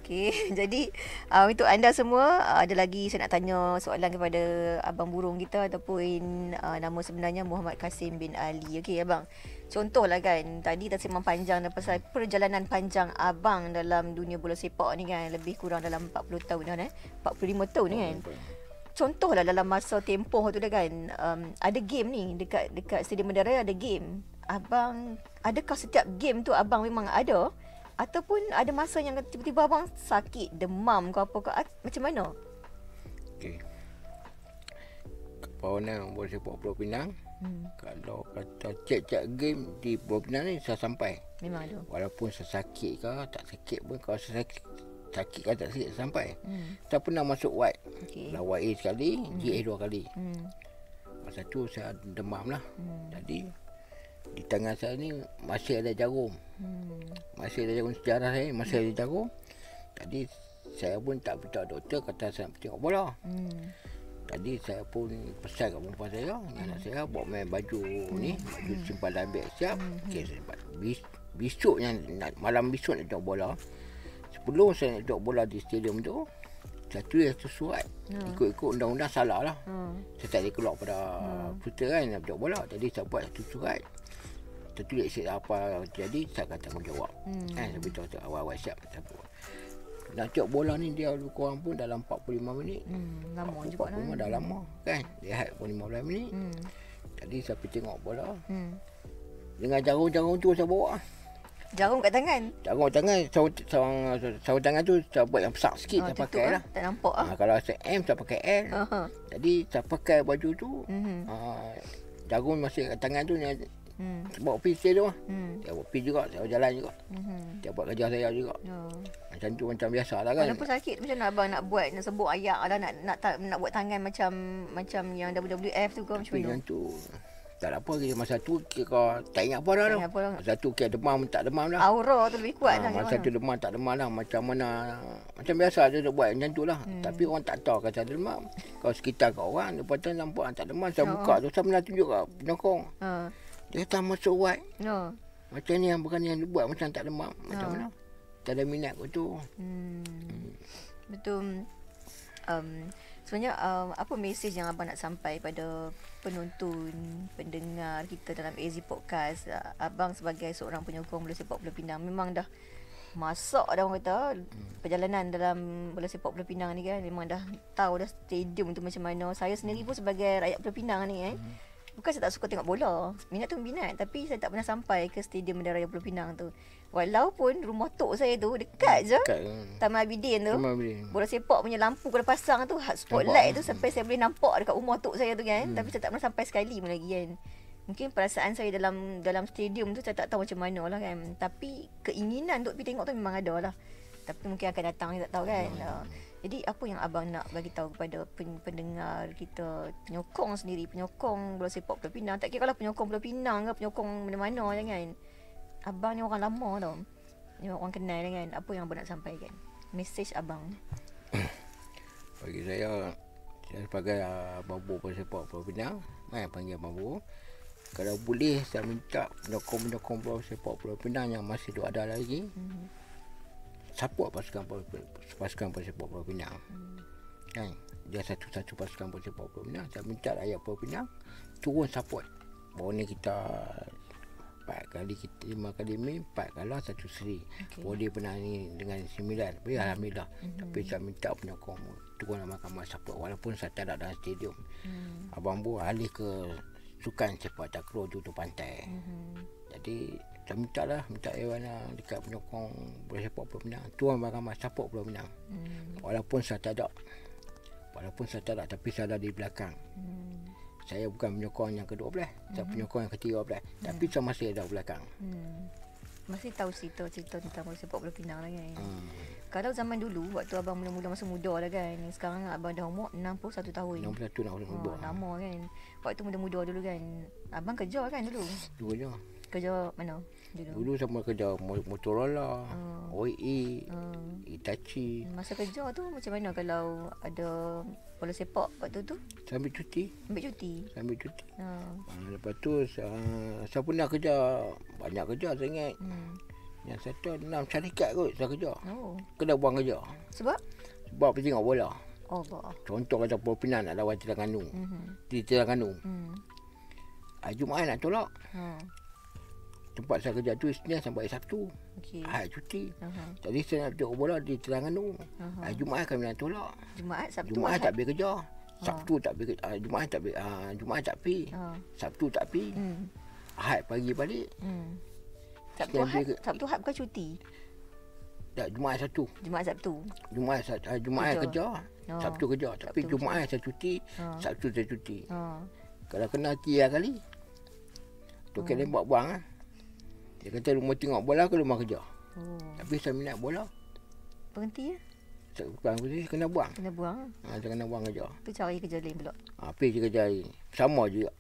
Speaker 2: okey. Jadi untuk anda semua ada lagi saya nak tanya soalan kepada Abang Burung kita ataupun nama sebenarnya Muhammad Kasim bin Ali. Okey abang. Contohlah kan tadi dah sembang panjang dah pasal perjalanan panjang abang dalam dunia bola sepak ni kan, lebih kurang dalam 40 tahun dah 45 tahun ni kan. Contohlah dalam masa tempoh tu dah kan, ada game ni dekat Stadium Mendarai ada game. Abang, adakah setiap game tu abang memang ada? Ataupun ada masa yang tiba-tiba abang sakit, demam ke apa ke? Macam mana?
Speaker 1: Okey. Kawan bola sepak Pulau Pinang. Kalau kata cek-cek game di Pulau Pinang ni saya sampai.
Speaker 2: Memang ada.
Speaker 1: Walaupun saya sakit ke tak sakit pun, kalau saya sakit ke tak sakit saya sampai. Saya pernah masuk white.
Speaker 2: Okey.
Speaker 1: Lawan A sekali, GA 2 kali. Masa tu saya demam lah. Jadi di tangan saya ni masih ada jarum. Masih ada jarum sejarah saya, masih ada jarum. Jadi saya pun tak beritahu doktor, kata saya nak tengok bola. Tadi saya pun pesan kat perempuan saya, anak saya bawa main baju ni, baju simpan dalam beg siap. Okay, besoknya malam besok nak tengok bola. Sebelum saya nak tengok bola di stadium tu, saya tulis satu surat. Ikut-ikut undang-undang salah lah. Saya tak boleh keluar pada Twitter kan nak tengok bola. Jadi saya buat satu surat. Saya tulis apa jadi saya akan tanggungjawab. Saya beritahu awal-awal siap. Nak tengok bola ni dia lebih kurang pun dalam 45 minit.
Speaker 2: Lama juga lah.
Speaker 1: 45 dah lama kan. Lihat pun 15 minit. Jadi saya pergi tengok bola. Dengan jarum-jarum tu saya bawa.
Speaker 2: Jarum kat tangan?
Speaker 1: Jarum kat tangan. Sarung tangan tu saya buat yang besar sikit. Saya pakai lah.
Speaker 2: Tak nampak lah.
Speaker 1: Kalau saya M saya pakai L. Jadi saya pakai baju tu. Jarum masih kat tangan tu. Bawa pergi stadium lah. Dia bawa pergi juga. Saya jalan juga. Dia buat kerja saya juga. Macam tu macam biasa lah kan.
Speaker 2: Walaupun sakit macam mana abang nak buat, nak sebut ayak lah, nak buat tangan macam yang WWF tu ke macam mana?
Speaker 1: Macam tu. Tak ada apa kita masa tu kira tak ingat apa dah. Masa tu kira demam tak demam lah.
Speaker 2: Aura tu lebih kuat lah.
Speaker 1: Masa tu demam tak demam lah. Macam mana. Macam biasa dia buat macam tu lah. Tapi orang tak tahu kata demam. Kalau sekitar kat orang, lepas tu nampak orang tak demam. Saya buka tu, saya pernah tunjuk kat penyokong. Dia kata masuk white. Macam ni yang bukan yang dia buat macam tak demam. Macam mana? Tak ada minat kot tu.
Speaker 2: Betul. Sebenarnya apa mesej yang abang nak sampai pada penonton, pendengar kita dalam AZ Podcast? Abang sebagai seorang penyokong bola sepak Pulau Pinang memang dah masak dah orang kata. Perjalanan dalam bola sepak Pulau Pinang ni kan memang dah tahu dah stadium tu macam mana. Saya sendiri pun sebagai rakyat Pulau Pinang ni kan, Bukan saya tak suka tengok bola. Minat tu minat. Tapi saya tak pernah sampai ke Stadium Bandaraya Pulau Pinang tu. Walaupun rumah tok saya tu dekat je.
Speaker 1: Dekat
Speaker 2: Taman Abidin tu.
Speaker 1: Taman Abidin.
Speaker 2: Bola sepak punya lampu kalau pasang tu, spotlight
Speaker 1: Nampak.
Speaker 2: tu sampai saya boleh nampak dekat rumah tok saya tu kan. Tapi saya tak pernah sampai sekali pun lagi kan. Mungkin perasaan saya dalam stadium tu saya tak tahu macam mana lah kan. Tapi keinginan untuk pergi tengok tu memang ada lah. Tapi mungkin akan datang, saya tak tahu kan. Jadi apa yang abang nak bagi tahu kepada pendengar kita, penyokong sendiri, penyokong bola sepak Pulau Pinang. Tak kira lah penyokong Pulau Pinang ke penyokong mana-mana je kan. Abang ni orang lama tau. Ni orang kenal kan. Apa yang abang nak sampaikan? Mesej abang.
Speaker 1: Bagi saya sebagai babu bola sepak Pulau Pinang, panggil babu. Kalau boleh saya minta penyokong-penyokong bola sepak Pulau Pinang yang masih ada lagi, support pasukan bola sepak Pulau Pinang. Kan? Dia satu-satu pasukan bola sepak Pulau Pinang. Saya minta rakyat Pulau Pinang turun support. Baru ni kita 5 kali main, 4 kalah, 1 seri. Baru dia pernah ni dengan 9. Tapi alhamdulillah. Tapi saya minta penyokong turun ramai-ramai support walaupun saya tak ada dalam stadium. Abang Bu alih ke sukan sepak takraw tu pantai. Jadi saya minta Ewana dekat penyokong bola sepak Pulau Pinang turun ramai support Pulau Pinang. Walaupun saya tak ada, tapi saya ada di belakang. Saya bukan penyokong yang ke-12, saya penyokong yang ke-13, tapi saya masih ada belakang.
Speaker 2: Masih tahu cerita tentang bola sepak Pulau Pinang lah kan. Kalau zaman dulu waktu abang mula-mula masa muda lah kan. Sekarang abang dah umur 61 tahun.
Speaker 1: 61
Speaker 2: lama kan. Waktu muda-muda dulu kan. Abang kerja kan dulu?
Speaker 1: Dua je.
Speaker 2: Kerja mana dulu?
Speaker 1: Dulu sama kerja Motorola, OE, Hitachi.
Speaker 2: Masa kerja tu macam mana kalau ada bola sepak waktu tu?
Speaker 1: Saya ambil cuti. Lepas tu saya pernah kerja, banyak kerja saya ingat. Yang satu 6 syarikat kot saya kerja. Kena buang kerja.
Speaker 2: Sebab
Speaker 1: pergi tengok bola.
Speaker 2: Allah.
Speaker 1: Contoh kata Pulau Pinang nak lawan Terengganu. Di Terengganu. Jumaat nak tolak. Tempat saya kerja tu Isnin sampai Sabtu. Ahad cuti. Jadi saya nak tengok bola di Terengganu. Jumaat kami nak tolak.
Speaker 2: Jumaat
Speaker 1: tak pergi kerja. Sabtu tak pergi. Jumaat tak pergi. Sabtu tak pergi. Ahad pagi balik.
Speaker 2: Sabtu Ahad bukan cuti?
Speaker 1: Tak, Jumaat Sabtu. Jumaat kerja. Sabtu kerja. Tapi Jumaat saya cuti. Sabtu saya cuti. Kalau kena 3 kali, tu kena buang lah. Dia kata rumah tengok bola ke rumah kerja. Tapi saya minat bola.
Speaker 2: Berhenti ya?
Speaker 1: Bukan berhenti, kena buang. Saya kena buang kerja.
Speaker 2: Tu cari kerja lain pula.
Speaker 1: Pergi kerja lain. Sama juga.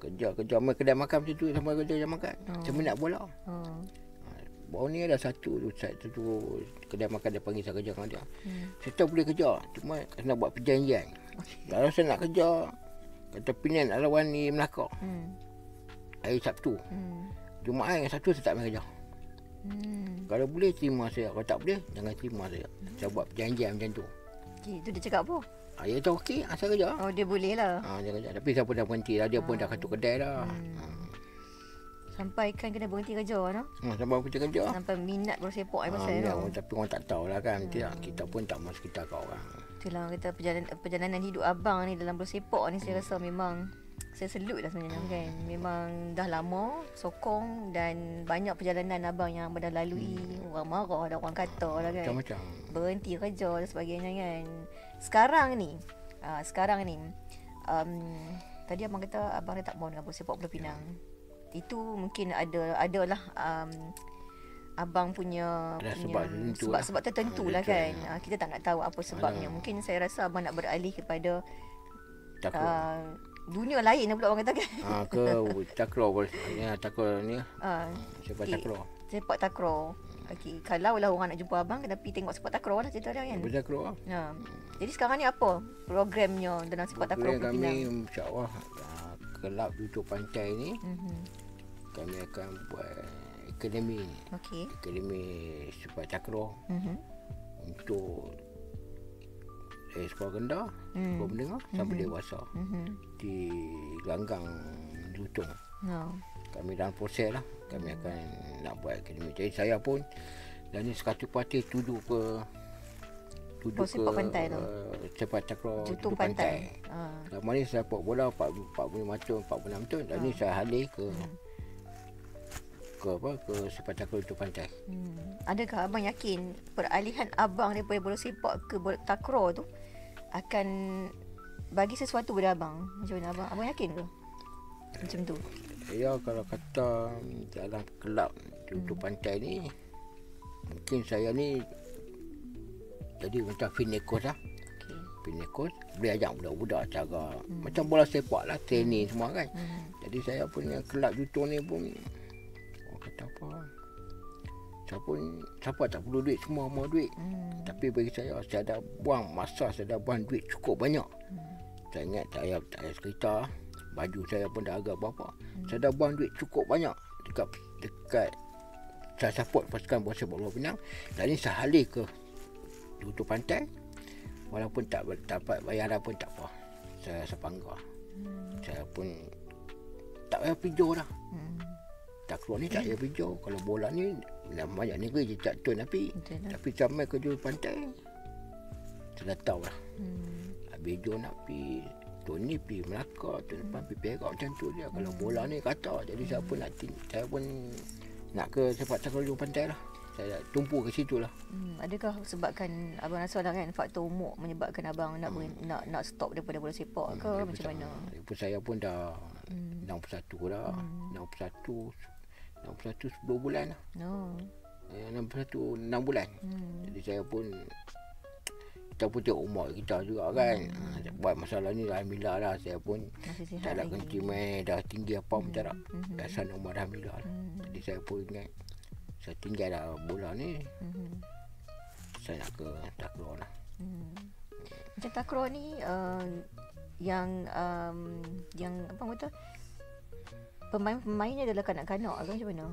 Speaker 1: Kerja main kedai makan macam tu sampai kerja makan. Saya minat bola. Baru ni ada satu kedai makan dia panggil saya kerja dengan dia. Saya tak boleh kerja, cuma kena buat perjanjian. Kalau saya nak kerja, kata Penang nak lawan ni Melaka. Hari Sabtu. Jumaat dengan Sabtu saya tak main kerja. Kalau boleh terima saya, kalau tak boleh jangan terima saya. Saya buat perjanjian macam tu.
Speaker 2: Itu dia cakap apa?
Speaker 1: Dia kata okey, saya kerja.
Speaker 2: Dia boleh lah.
Speaker 1: Dia kerja. Tapi saya pun dah berhenti lah. Dia pun dah katuk kedai dah.
Speaker 2: Sampai kan kena berhenti kerja no?
Speaker 1: Sampai berhenti kerja.
Speaker 2: Sampai minat bola sepak pasal tu.
Speaker 1: Tapi orang tak tahu lah kan. Kita pun tak masuk kita kat orang.
Speaker 2: Itulah kata perjalanan hidup abang ni dalam bola sepak ni saya rasa memang saya salute lah sebenarnya kan. Memang dah lama sokong dan banyak perjalanan abang yang abang dah lalui. Orang marah ada orang kata lah kan.
Speaker 1: Macam-macam.
Speaker 2: Berhenti kerja dan sebagainya kan. Sekarang ni tadi abang kata abang dah tak mahu dengan bola sepak Pulau Pinang. Itu mungkin adalah abang punya sebab tertentu lah kan. Kita tak nak tahu apa sebabnya. Mungkin saya rasa abang nak beralih kepada dunia lain pula orang kata kan.
Speaker 1: Ke takraw ni.
Speaker 2: Sepak takraw. Okey, kalau lah orang nak jumpa abang kena pergi tengok sepak takraw lah cerita dia kan.
Speaker 1: Takraw.
Speaker 2: Jadi sekarang ni apa programnya dalam sepak takraw Pulau Pinang?
Speaker 1: Kami insya-Allah kelab duduk pantai ni. Kami akan buat akademi. Akademi sepak takraw. Untuk sekolah rendah, sekolah menengah sampai dewasa. Di Gelanggang Lutong. Kami dalam proses lah. Kami akan nak buat akademi. Jadi saya pun dan ni sekatu parti tuju ke duduk
Speaker 2: bola sepak pantai tu.
Speaker 1: sepak takraw
Speaker 2: Jutung
Speaker 1: duduk pantai.
Speaker 2: pantai.
Speaker 1: Lama ni saya sepak bola 45 tahun, 46 tahun. Dan ni saya alih ke sepak takraw duduk pantai.
Speaker 2: Adakah abang yakin peralihan abang daripada bola sepak ke bola takraw tu akan bagi sesuatu pada abang? Macam mana abang yakin ke macam tu?
Speaker 1: Ya, kalau kata dalam kelab duduk pantai ni, mungkin saya ni jadi macam Finekos lah. Finekos boleh ajak budak-budak cara macam bola sepak lah, training semua kan. Jadi saya pun yang kelab jutung ni pun kata apa, siapa tak perlu duit, semua mau duit. Tapi bagi saya ada buang masa, saya dah buang duit cukup banyak. Saya ingat saya cerita, baju saya pun dah agak berapa. Saya dah buang duit cukup banyak dekat saya support pasukan bola sepak Pulau Pinang. Dan ni saya alih ke duduk pantai, walaupun tak dapat bayaran pun tak apa. Saya bangga. Saya pun tak payah pinjau dah. Takraw ni tak payah pinjau. Kalau bola ni banyak negeri je tak tun tapi sampai ke duduk pantai saya dah tahu lah. Habis Jo nak pergi, tahun ni pergi Melaka, tahun depan pergi Perak, macam tu dia. Kalau bola ni kata, jadi saya pun nak ke sepak takraw duduk pantai lah. Saya tumpu ke situ lah.
Speaker 2: Adakah sebabkan abang rasa lah kan faktor umur menyebabkan abang nak stop daripada bola sepak ke macam mana?
Speaker 1: Saya pun dah 61 dah. 61 10 bulan lah. 61 6 bulan. Jadi saya pun, kita pun tengok umur kita juga kan. Buat masalah ni alhamdulillah lah, saya pun tak ada kencing main, dah tinggi apa pun tak ada. Dah sana umur alhamdulillah lah. Jadi saya pun ingat saya tinggal dah bola ni, saya nak ke takraw lah.
Speaker 2: Macam takraw ni yang apa kata, pemain-pemainnya adalah kanak-kanak ke macam mana?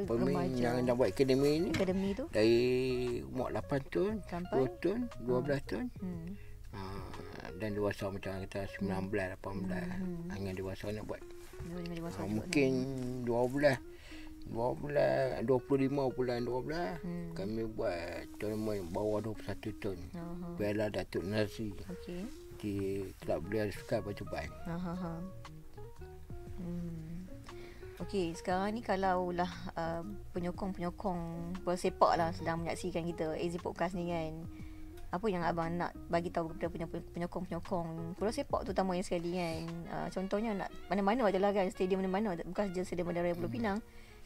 Speaker 1: Pemain yang nak buat akademi tu dari umur 8 tahun,
Speaker 2: sampai
Speaker 1: 2 tahun, 12 tahun. Dan dewasa macam kata 19, 18. Yang dewasa nak buat. Mungkin 25 bulan 12 kami buat tournament bawah 21 tahun. Piala Datuk Nazri. Di Kelab Belia Sukan Batuban.
Speaker 2: Okey, sekarang ni kalau lah penyokong-penyokong bola sepak lah sedang menyaksikan kita AZ Podcast ni kan, apa yang abang nak bagi tahu kepada penyokong-penyokong bola sepak terutamanya sekali kan? Contohnya nak mana-mana je lah kan, stadium mana-mana, bukan saja Stadium Bandaraya Pulau Pinang,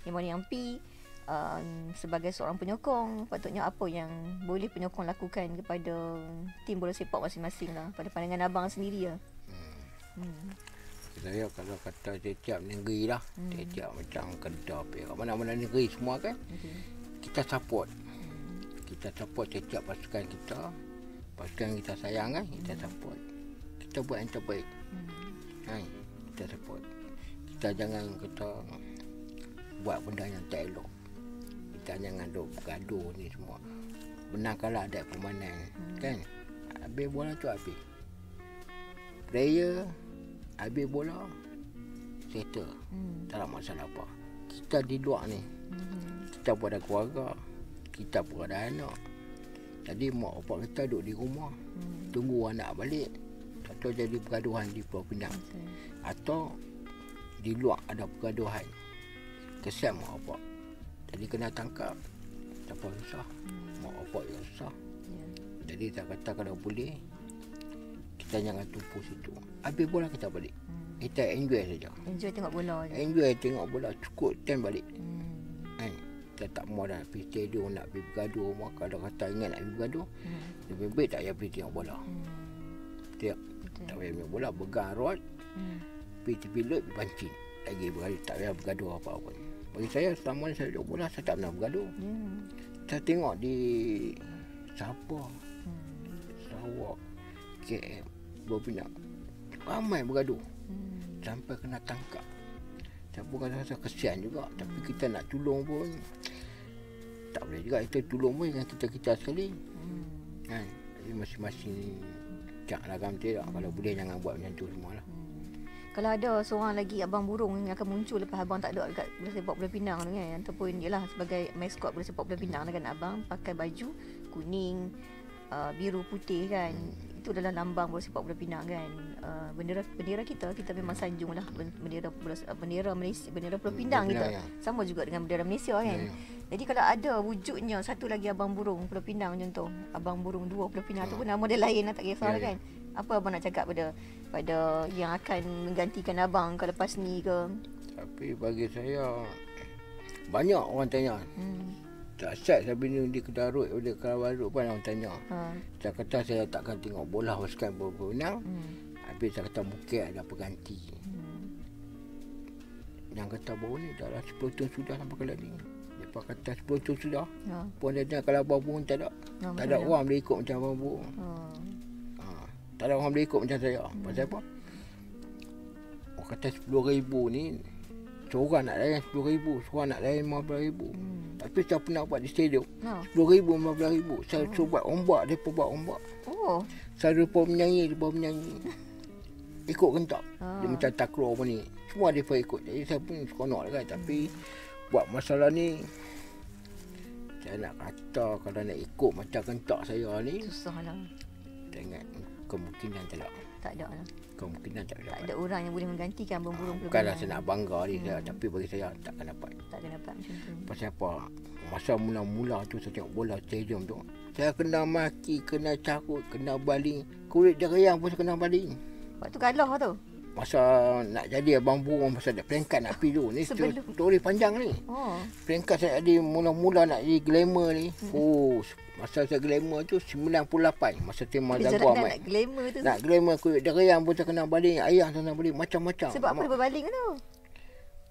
Speaker 2: yang mana yang pi sebagai seorang penyokong, patutnya apa yang boleh penyokong lakukan kepada tim bola sepak masing-masing lah, pada pandangan abang sendiri lah.
Speaker 1: Saya kalau kata setiap negeri lah, setiap macam Kedah, Perak, mana-mana negeri semua kan, kita support. Kita support setiap pasukan kita sayang kan, kita support. Kita buat yang terbaik. Kita support. Kita jangan kita buat benda yang tak elok. Kita jangan duk bergaduh ni semua. Menang kalah ada permainan kan. Habis bola tu habis. Player habis bola settle. Tak ada masalah apa. Kita di luar ni, kita pun ada keluarga, kita pun ada anak. Jadi mak bapak kita duduk di rumah, tunggu anak balik. Atau jadi pergaduhan di Pulau Pinang, atau di luar ada pergaduhan, kesian mak bapak. Jadi kena tangkap, tak apa susah. Mak bapak yang susah. Jadi saya kata kalau boleh, kita jangan tumpu situ. Habis bola kita balik. Kita enjoy saja.
Speaker 2: Enjoy tengok bola je.
Speaker 1: Enjoy tengok bola, cukup time balik. Kita tak mahu nak pergi stadium, nak pergi bergaduh. Kalau kata ingat nak pergi bergaduh, lebih baik tak payah pergi tengok bola. Tak payah tengok bola, pegang rod, pergi tepi lot, pancing. Lagi bergaduh, tak payah bergaduh apa-apa. Bagi saya, selama ni saya tengok bola, saya tak pernah bergaduh. Saya tengok di Sabah, Sarawak, KM, Pulau Pinang, ramai bergaduh. Sampai kena tangkap. Saya pun rasa kesian juga. Tapi kita nak tolong pun tak boleh juga. Kita tolong pun dengan kita sekali. Kan? Jadi masing-masing caklah kan tidak. Kalau boleh jangan buat macam tu semua lah.
Speaker 2: Kalau ada seorang lagi abang burung yang akan muncul lepas abang tak ada dekat bola sepak Pulau Pinang tu kan, ataupun ialah sebagai maskot bola sepak Pulau Pinang kan, abang pakai baju kuning, biru putih kan. Itu adalah lambang bola sepak Pulau Pinang kan. Bendera kita memang sanjung lah bendera Malaysia, bendera Pulau Pinang kita.
Speaker 1: Ya.
Speaker 2: Sama juga dengan bendera Malaysia kan. Jadi kalau ada wujudnya satu lagi abang burung Pulau Pinang contoh, abang burung 2 Pulau Pinang tu pun nama dia lain lah, tak kisah kan. Apa abang nak cakap pada yang akan menggantikan abang ke lepas ni ke?
Speaker 1: Tapi bagi saya banyak orang tanya. Tak set saya bina di Kedarut, di Kedarut pun orang tanya. Saya kata saya takkan tengok bola pasukan Pinang. Habis saya kata mungkin ada pengganti. Yang kata baru ni dah 10 tahun sudah sampai ke ni. Lepas kata 10 tahun sudah. Pun dia tanya kalau Abang Burung tak ada. Tak ada orang boleh ikut macam Abang Burung. Tak ada orang boleh ikut macam saya. Pasal apa? Orang kata 10,000 ni seorang nak layan 10,000, seorang nak layan 15,000. Tapi saya pernah buat di stadium 10,000, 15,000. Saya suruh buat ombak, mereka buat ombak. Saya lupa menyanyi, ikut kentak. Dia macam takraw apa ni. Semua mereka ikut. Jadi saya pun seronok lah kan. Tapi buat masalah ni, saya nak kata kalau nak ikut macam kentak saya ni,
Speaker 2: susah lah.
Speaker 1: saya ingat kemungkinan tak ada.
Speaker 2: Tak ada lah.
Speaker 1: Kemungkinan tak ada.
Speaker 2: Tak ada orang yang boleh menggantikan abang burung Pulau
Speaker 1: Bukanlah
Speaker 2: Pinang.
Speaker 1: saya nak bangga ni, tapi bagi saya takkan dapat.
Speaker 2: Takkan dapat macam tu.
Speaker 1: Pasal apa? Masa mula-mula tu saya tengok bola stadium tu, saya kena maki, kena carut, kena baling. Kulit jeriang pun saya kena baling.
Speaker 2: Waktu kalah tu.
Speaker 1: Masa nak jadi abang burung, masa ada peringkat nak pergi tu. Ni story panjang ni. Peringkat saya jadi mula-mula nak jadi glamour ni. Masa saya glamour tu 98. Masa tema Jaguar
Speaker 2: nak glamour tu.
Speaker 1: Nak glamour kulit jeriang pun saya kena baling. Ayah saya kena baling macam-macam.
Speaker 2: Sebab apa dia berbaling tu?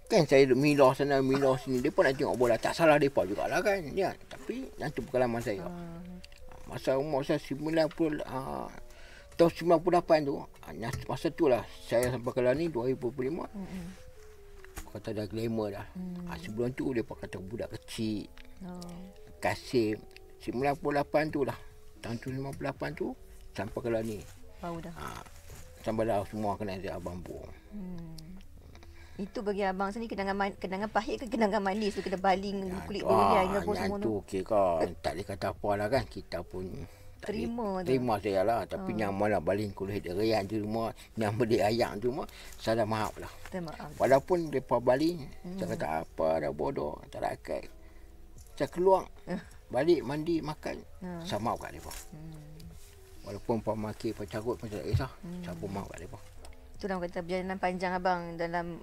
Speaker 1: Kan saya duduk milah sana, milah sini. Mereka nak tengok bola. Tak salah mereka jugalah kan. Ya, tapi yang tu pengalaman saya. Masa umur saya 90, tahun 98 tu, masa tu lah saya sampai ke ni 2005. Kata dah glamour dah. Sebelum tu dia kata budak kecil. Kasim 98 tu lah. Tahun 98 tu sampai ke ni.
Speaker 2: Bau dah.
Speaker 1: Sampai dah semua kena dia abang burung.
Speaker 2: Itu bagi abang sini kenangan pahit ke kenangan manis tu, kena baling kulit
Speaker 1: Yang
Speaker 2: berlian ke semua tu.
Speaker 1: tu kira tak boleh kata apa lah kan. Kita pun terima saya lah. Tapi yang mana baling kulit rian tu semua, yang beli ayam tu semua, saya dah maaf lah. Walaupun mereka baling, saya kata apa dah bodoh, tak ada akal. Saya keluar, balik mandi, makan, saya maaf kat mereka. Walaupun Pak Maki, Pak Carut pun tak kisah, saya pun maaf kat mereka.
Speaker 2: Itulah orang kata perjalanan panjang abang dalam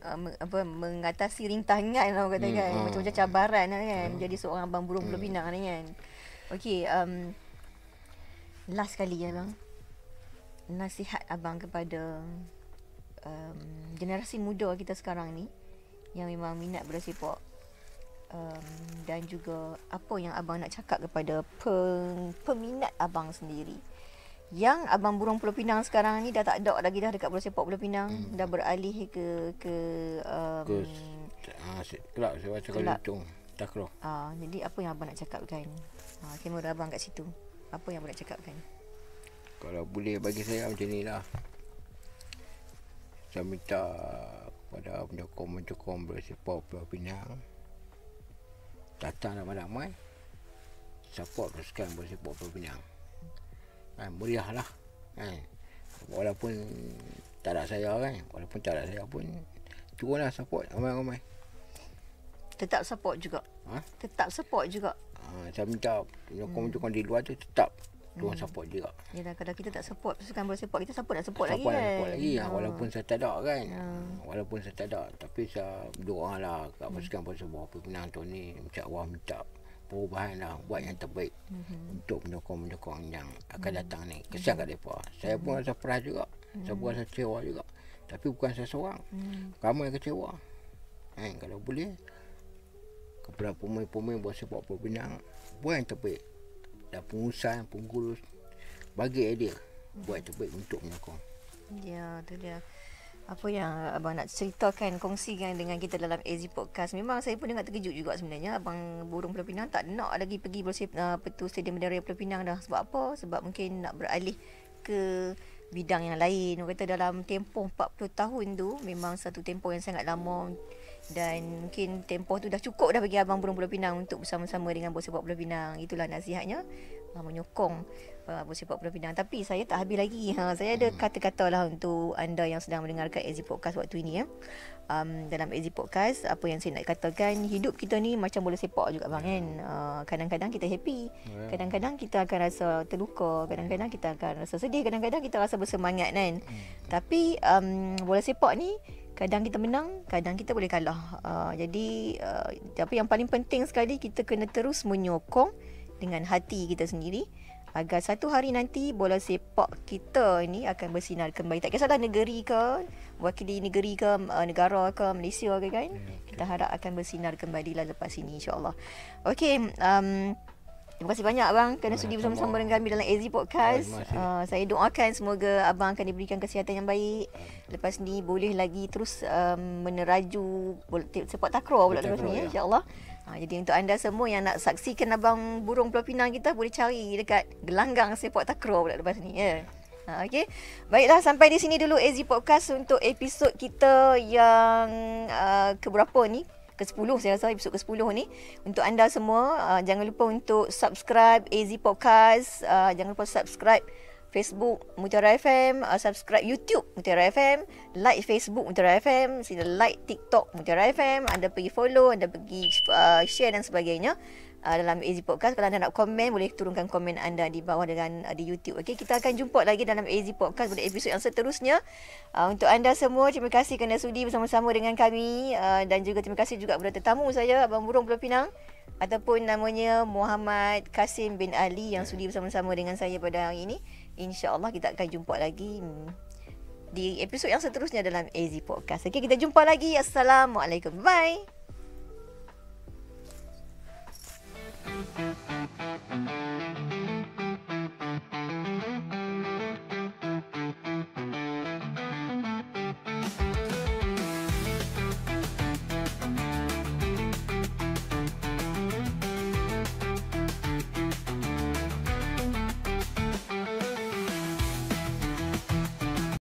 Speaker 2: mengatasi rintangan lah orang kata kan. Macam-macam cabaran lah kan. Jadi seorang abang burung Pulau Pinang ni kan. Okey, last kali abang, nasihat abang kepada generasi muda kita sekarang ni yang memang minat bola sepak, dan juga apa yang abang nak cakap kepada peminat abang sendiri. Yang abang burung Pulau Pinang sekarang ni dah tak ada lagi dah dekat bola sepak Pulau Pinang, dah beralih ke
Speaker 1: kelab, saya baca kalau hitung takraw.
Speaker 2: Jadi apa yang abang nak cakapkan? Kamera abang kat situ. Apa yang abang nak cakapkan?
Speaker 1: Kalau boleh bagi saya macam ni lah. Saya minta kepada penyokong bola sepak Pulau Pinang, datang ramai-ramai, support pasukan bola sepak Pulau Pinang. Meriah lah kan. Walaupun tak ada saya kan, walaupun tak ada saya pun turunlah support ramai-ramai.
Speaker 2: Tetap support juga. Tetap support juga.
Speaker 1: Saya minta penyokong di luar tu tetap turun support juga.
Speaker 2: Yalah, kalau kita tak support pasukan bola sepak kita, siapa nak support lagi
Speaker 1: kan?
Speaker 2: kan?
Speaker 1: Support lagi walaupun saya tak ada kan. Walaupun saya tak ada, tapi saya berdoa lah kat pasukan bola sepak Pulau Pinang tu ni, macam Allah minta perubahan lah, buat yang terbaik untuk penyokong-penyokong yang akan datang ni. Kesian kat mereka. Saya pun rasa perah juga, saya pun rasa kecewa juga. Tapi bukan saya seorang, ramai yang kecewa. Kalau boleh kepada pemain-pemain bola sepak Pulau Pinang, buat yang terbaik. Dan pengurusan, pengurus bagi idea buat yang terbaik untuk penyokong.
Speaker 2: Ya, tu dia. Apa yang abang nak ceritakan, kongsikan dengan kita dalam AZ Podcast. Memang saya pun dengar terkejut juga sebenarnya. Abang burung Pulau Pinang tak nak lagi pergi Stadium Bendera Pulau Pinang dah. Sebab apa? Sebab mungkin nak beralih ke bidang yang lain. Orang kata dalam tempoh 40 tahun tu memang satu tempoh yang sangat lama. Dan mungkin tempoh tu dah cukup dah bagi abang burung Pulau Pinang untuk bersama-sama dengan bola sepak Pulau Pinang. Itulah nasihatnya menyokong bersepak bola pinang. Tapi saya tak habis lagi. Saya ada kata-kata lah untuk anda yang sedang mendengarkan AZ Podcast waktu ini. Dalam AZ Podcast, apa yang saya nak katakan, hidup kita ni macam bola sepak juga bang kan. Kadang-kadang kita happy, kadang-kadang kita akan rasa terluka, kadang-kadang kita akan rasa sedih, kadang-kadang kita rasa bersemangat kan. Tapi bola sepak ni kadang kita menang, kadang kita boleh kalah. Jadi tapi yang paling penting sekali, kita kena terus menyokong dengan hati kita sendiri agar satu hari nanti bola sepak kita ni akan bersinar kembali. Tak kisahlah negeri ke, wakili negeri ke, negara ke, Malaysia ke kan. Kita harap akan bersinar kembali lah lepas ini, insyaAllah. Okey, terima kasih banyak abang kerana sudi bersama-sama dengan kami dalam AZ Podcast. Saya doakan semoga abang akan diberikan kesihatan yang baik. Lepas ni boleh lagi terus meneraju sepak takraw pula lepas ni, insya-Allah. Jadi untuk anda semua yang nak saksikan abang burung Pulau Pinang kita, boleh cari dekat gelanggang sepak takraw pula lepas ni ya. Okey. Baiklah, sampai di sini dulu AZ Podcast untuk episod kita yang keberapa ni? Ke-10 saya rasa, episod ke-10 ni. Untuk anda semua, jangan lupa untuk subscribe AZ Podcast, jangan lupa subscribe Facebook Mutiara FM, subscribe YouTube Mutiara FM, like Facebook Mutiara FM, sila like TikTok Mutiara FM, anda pergi follow, anda pergi share dan sebagainya dalam AZ Podcast. Kalau anda nak komen, boleh turunkan komen anda di bawah dengan di YouTube. Okey, kita akan jumpa lagi dalam AZ Podcast pada episod yang seterusnya. Untuk anda semua, terima kasih kerana sudi bersama-sama dengan kami, dan juga terima kasih juga kepada tetamu saya, Abang Burung Pulau Pinang, ataupun namanya Muhammad Kasim bin Ali, yang sudi bersama-sama dengan saya pada hari ini. InsyaAllah kita akan jumpa lagi di episod yang seterusnya dalam AZ Podcast. Okey, kita jumpa lagi. Assalamualaikum. Bye.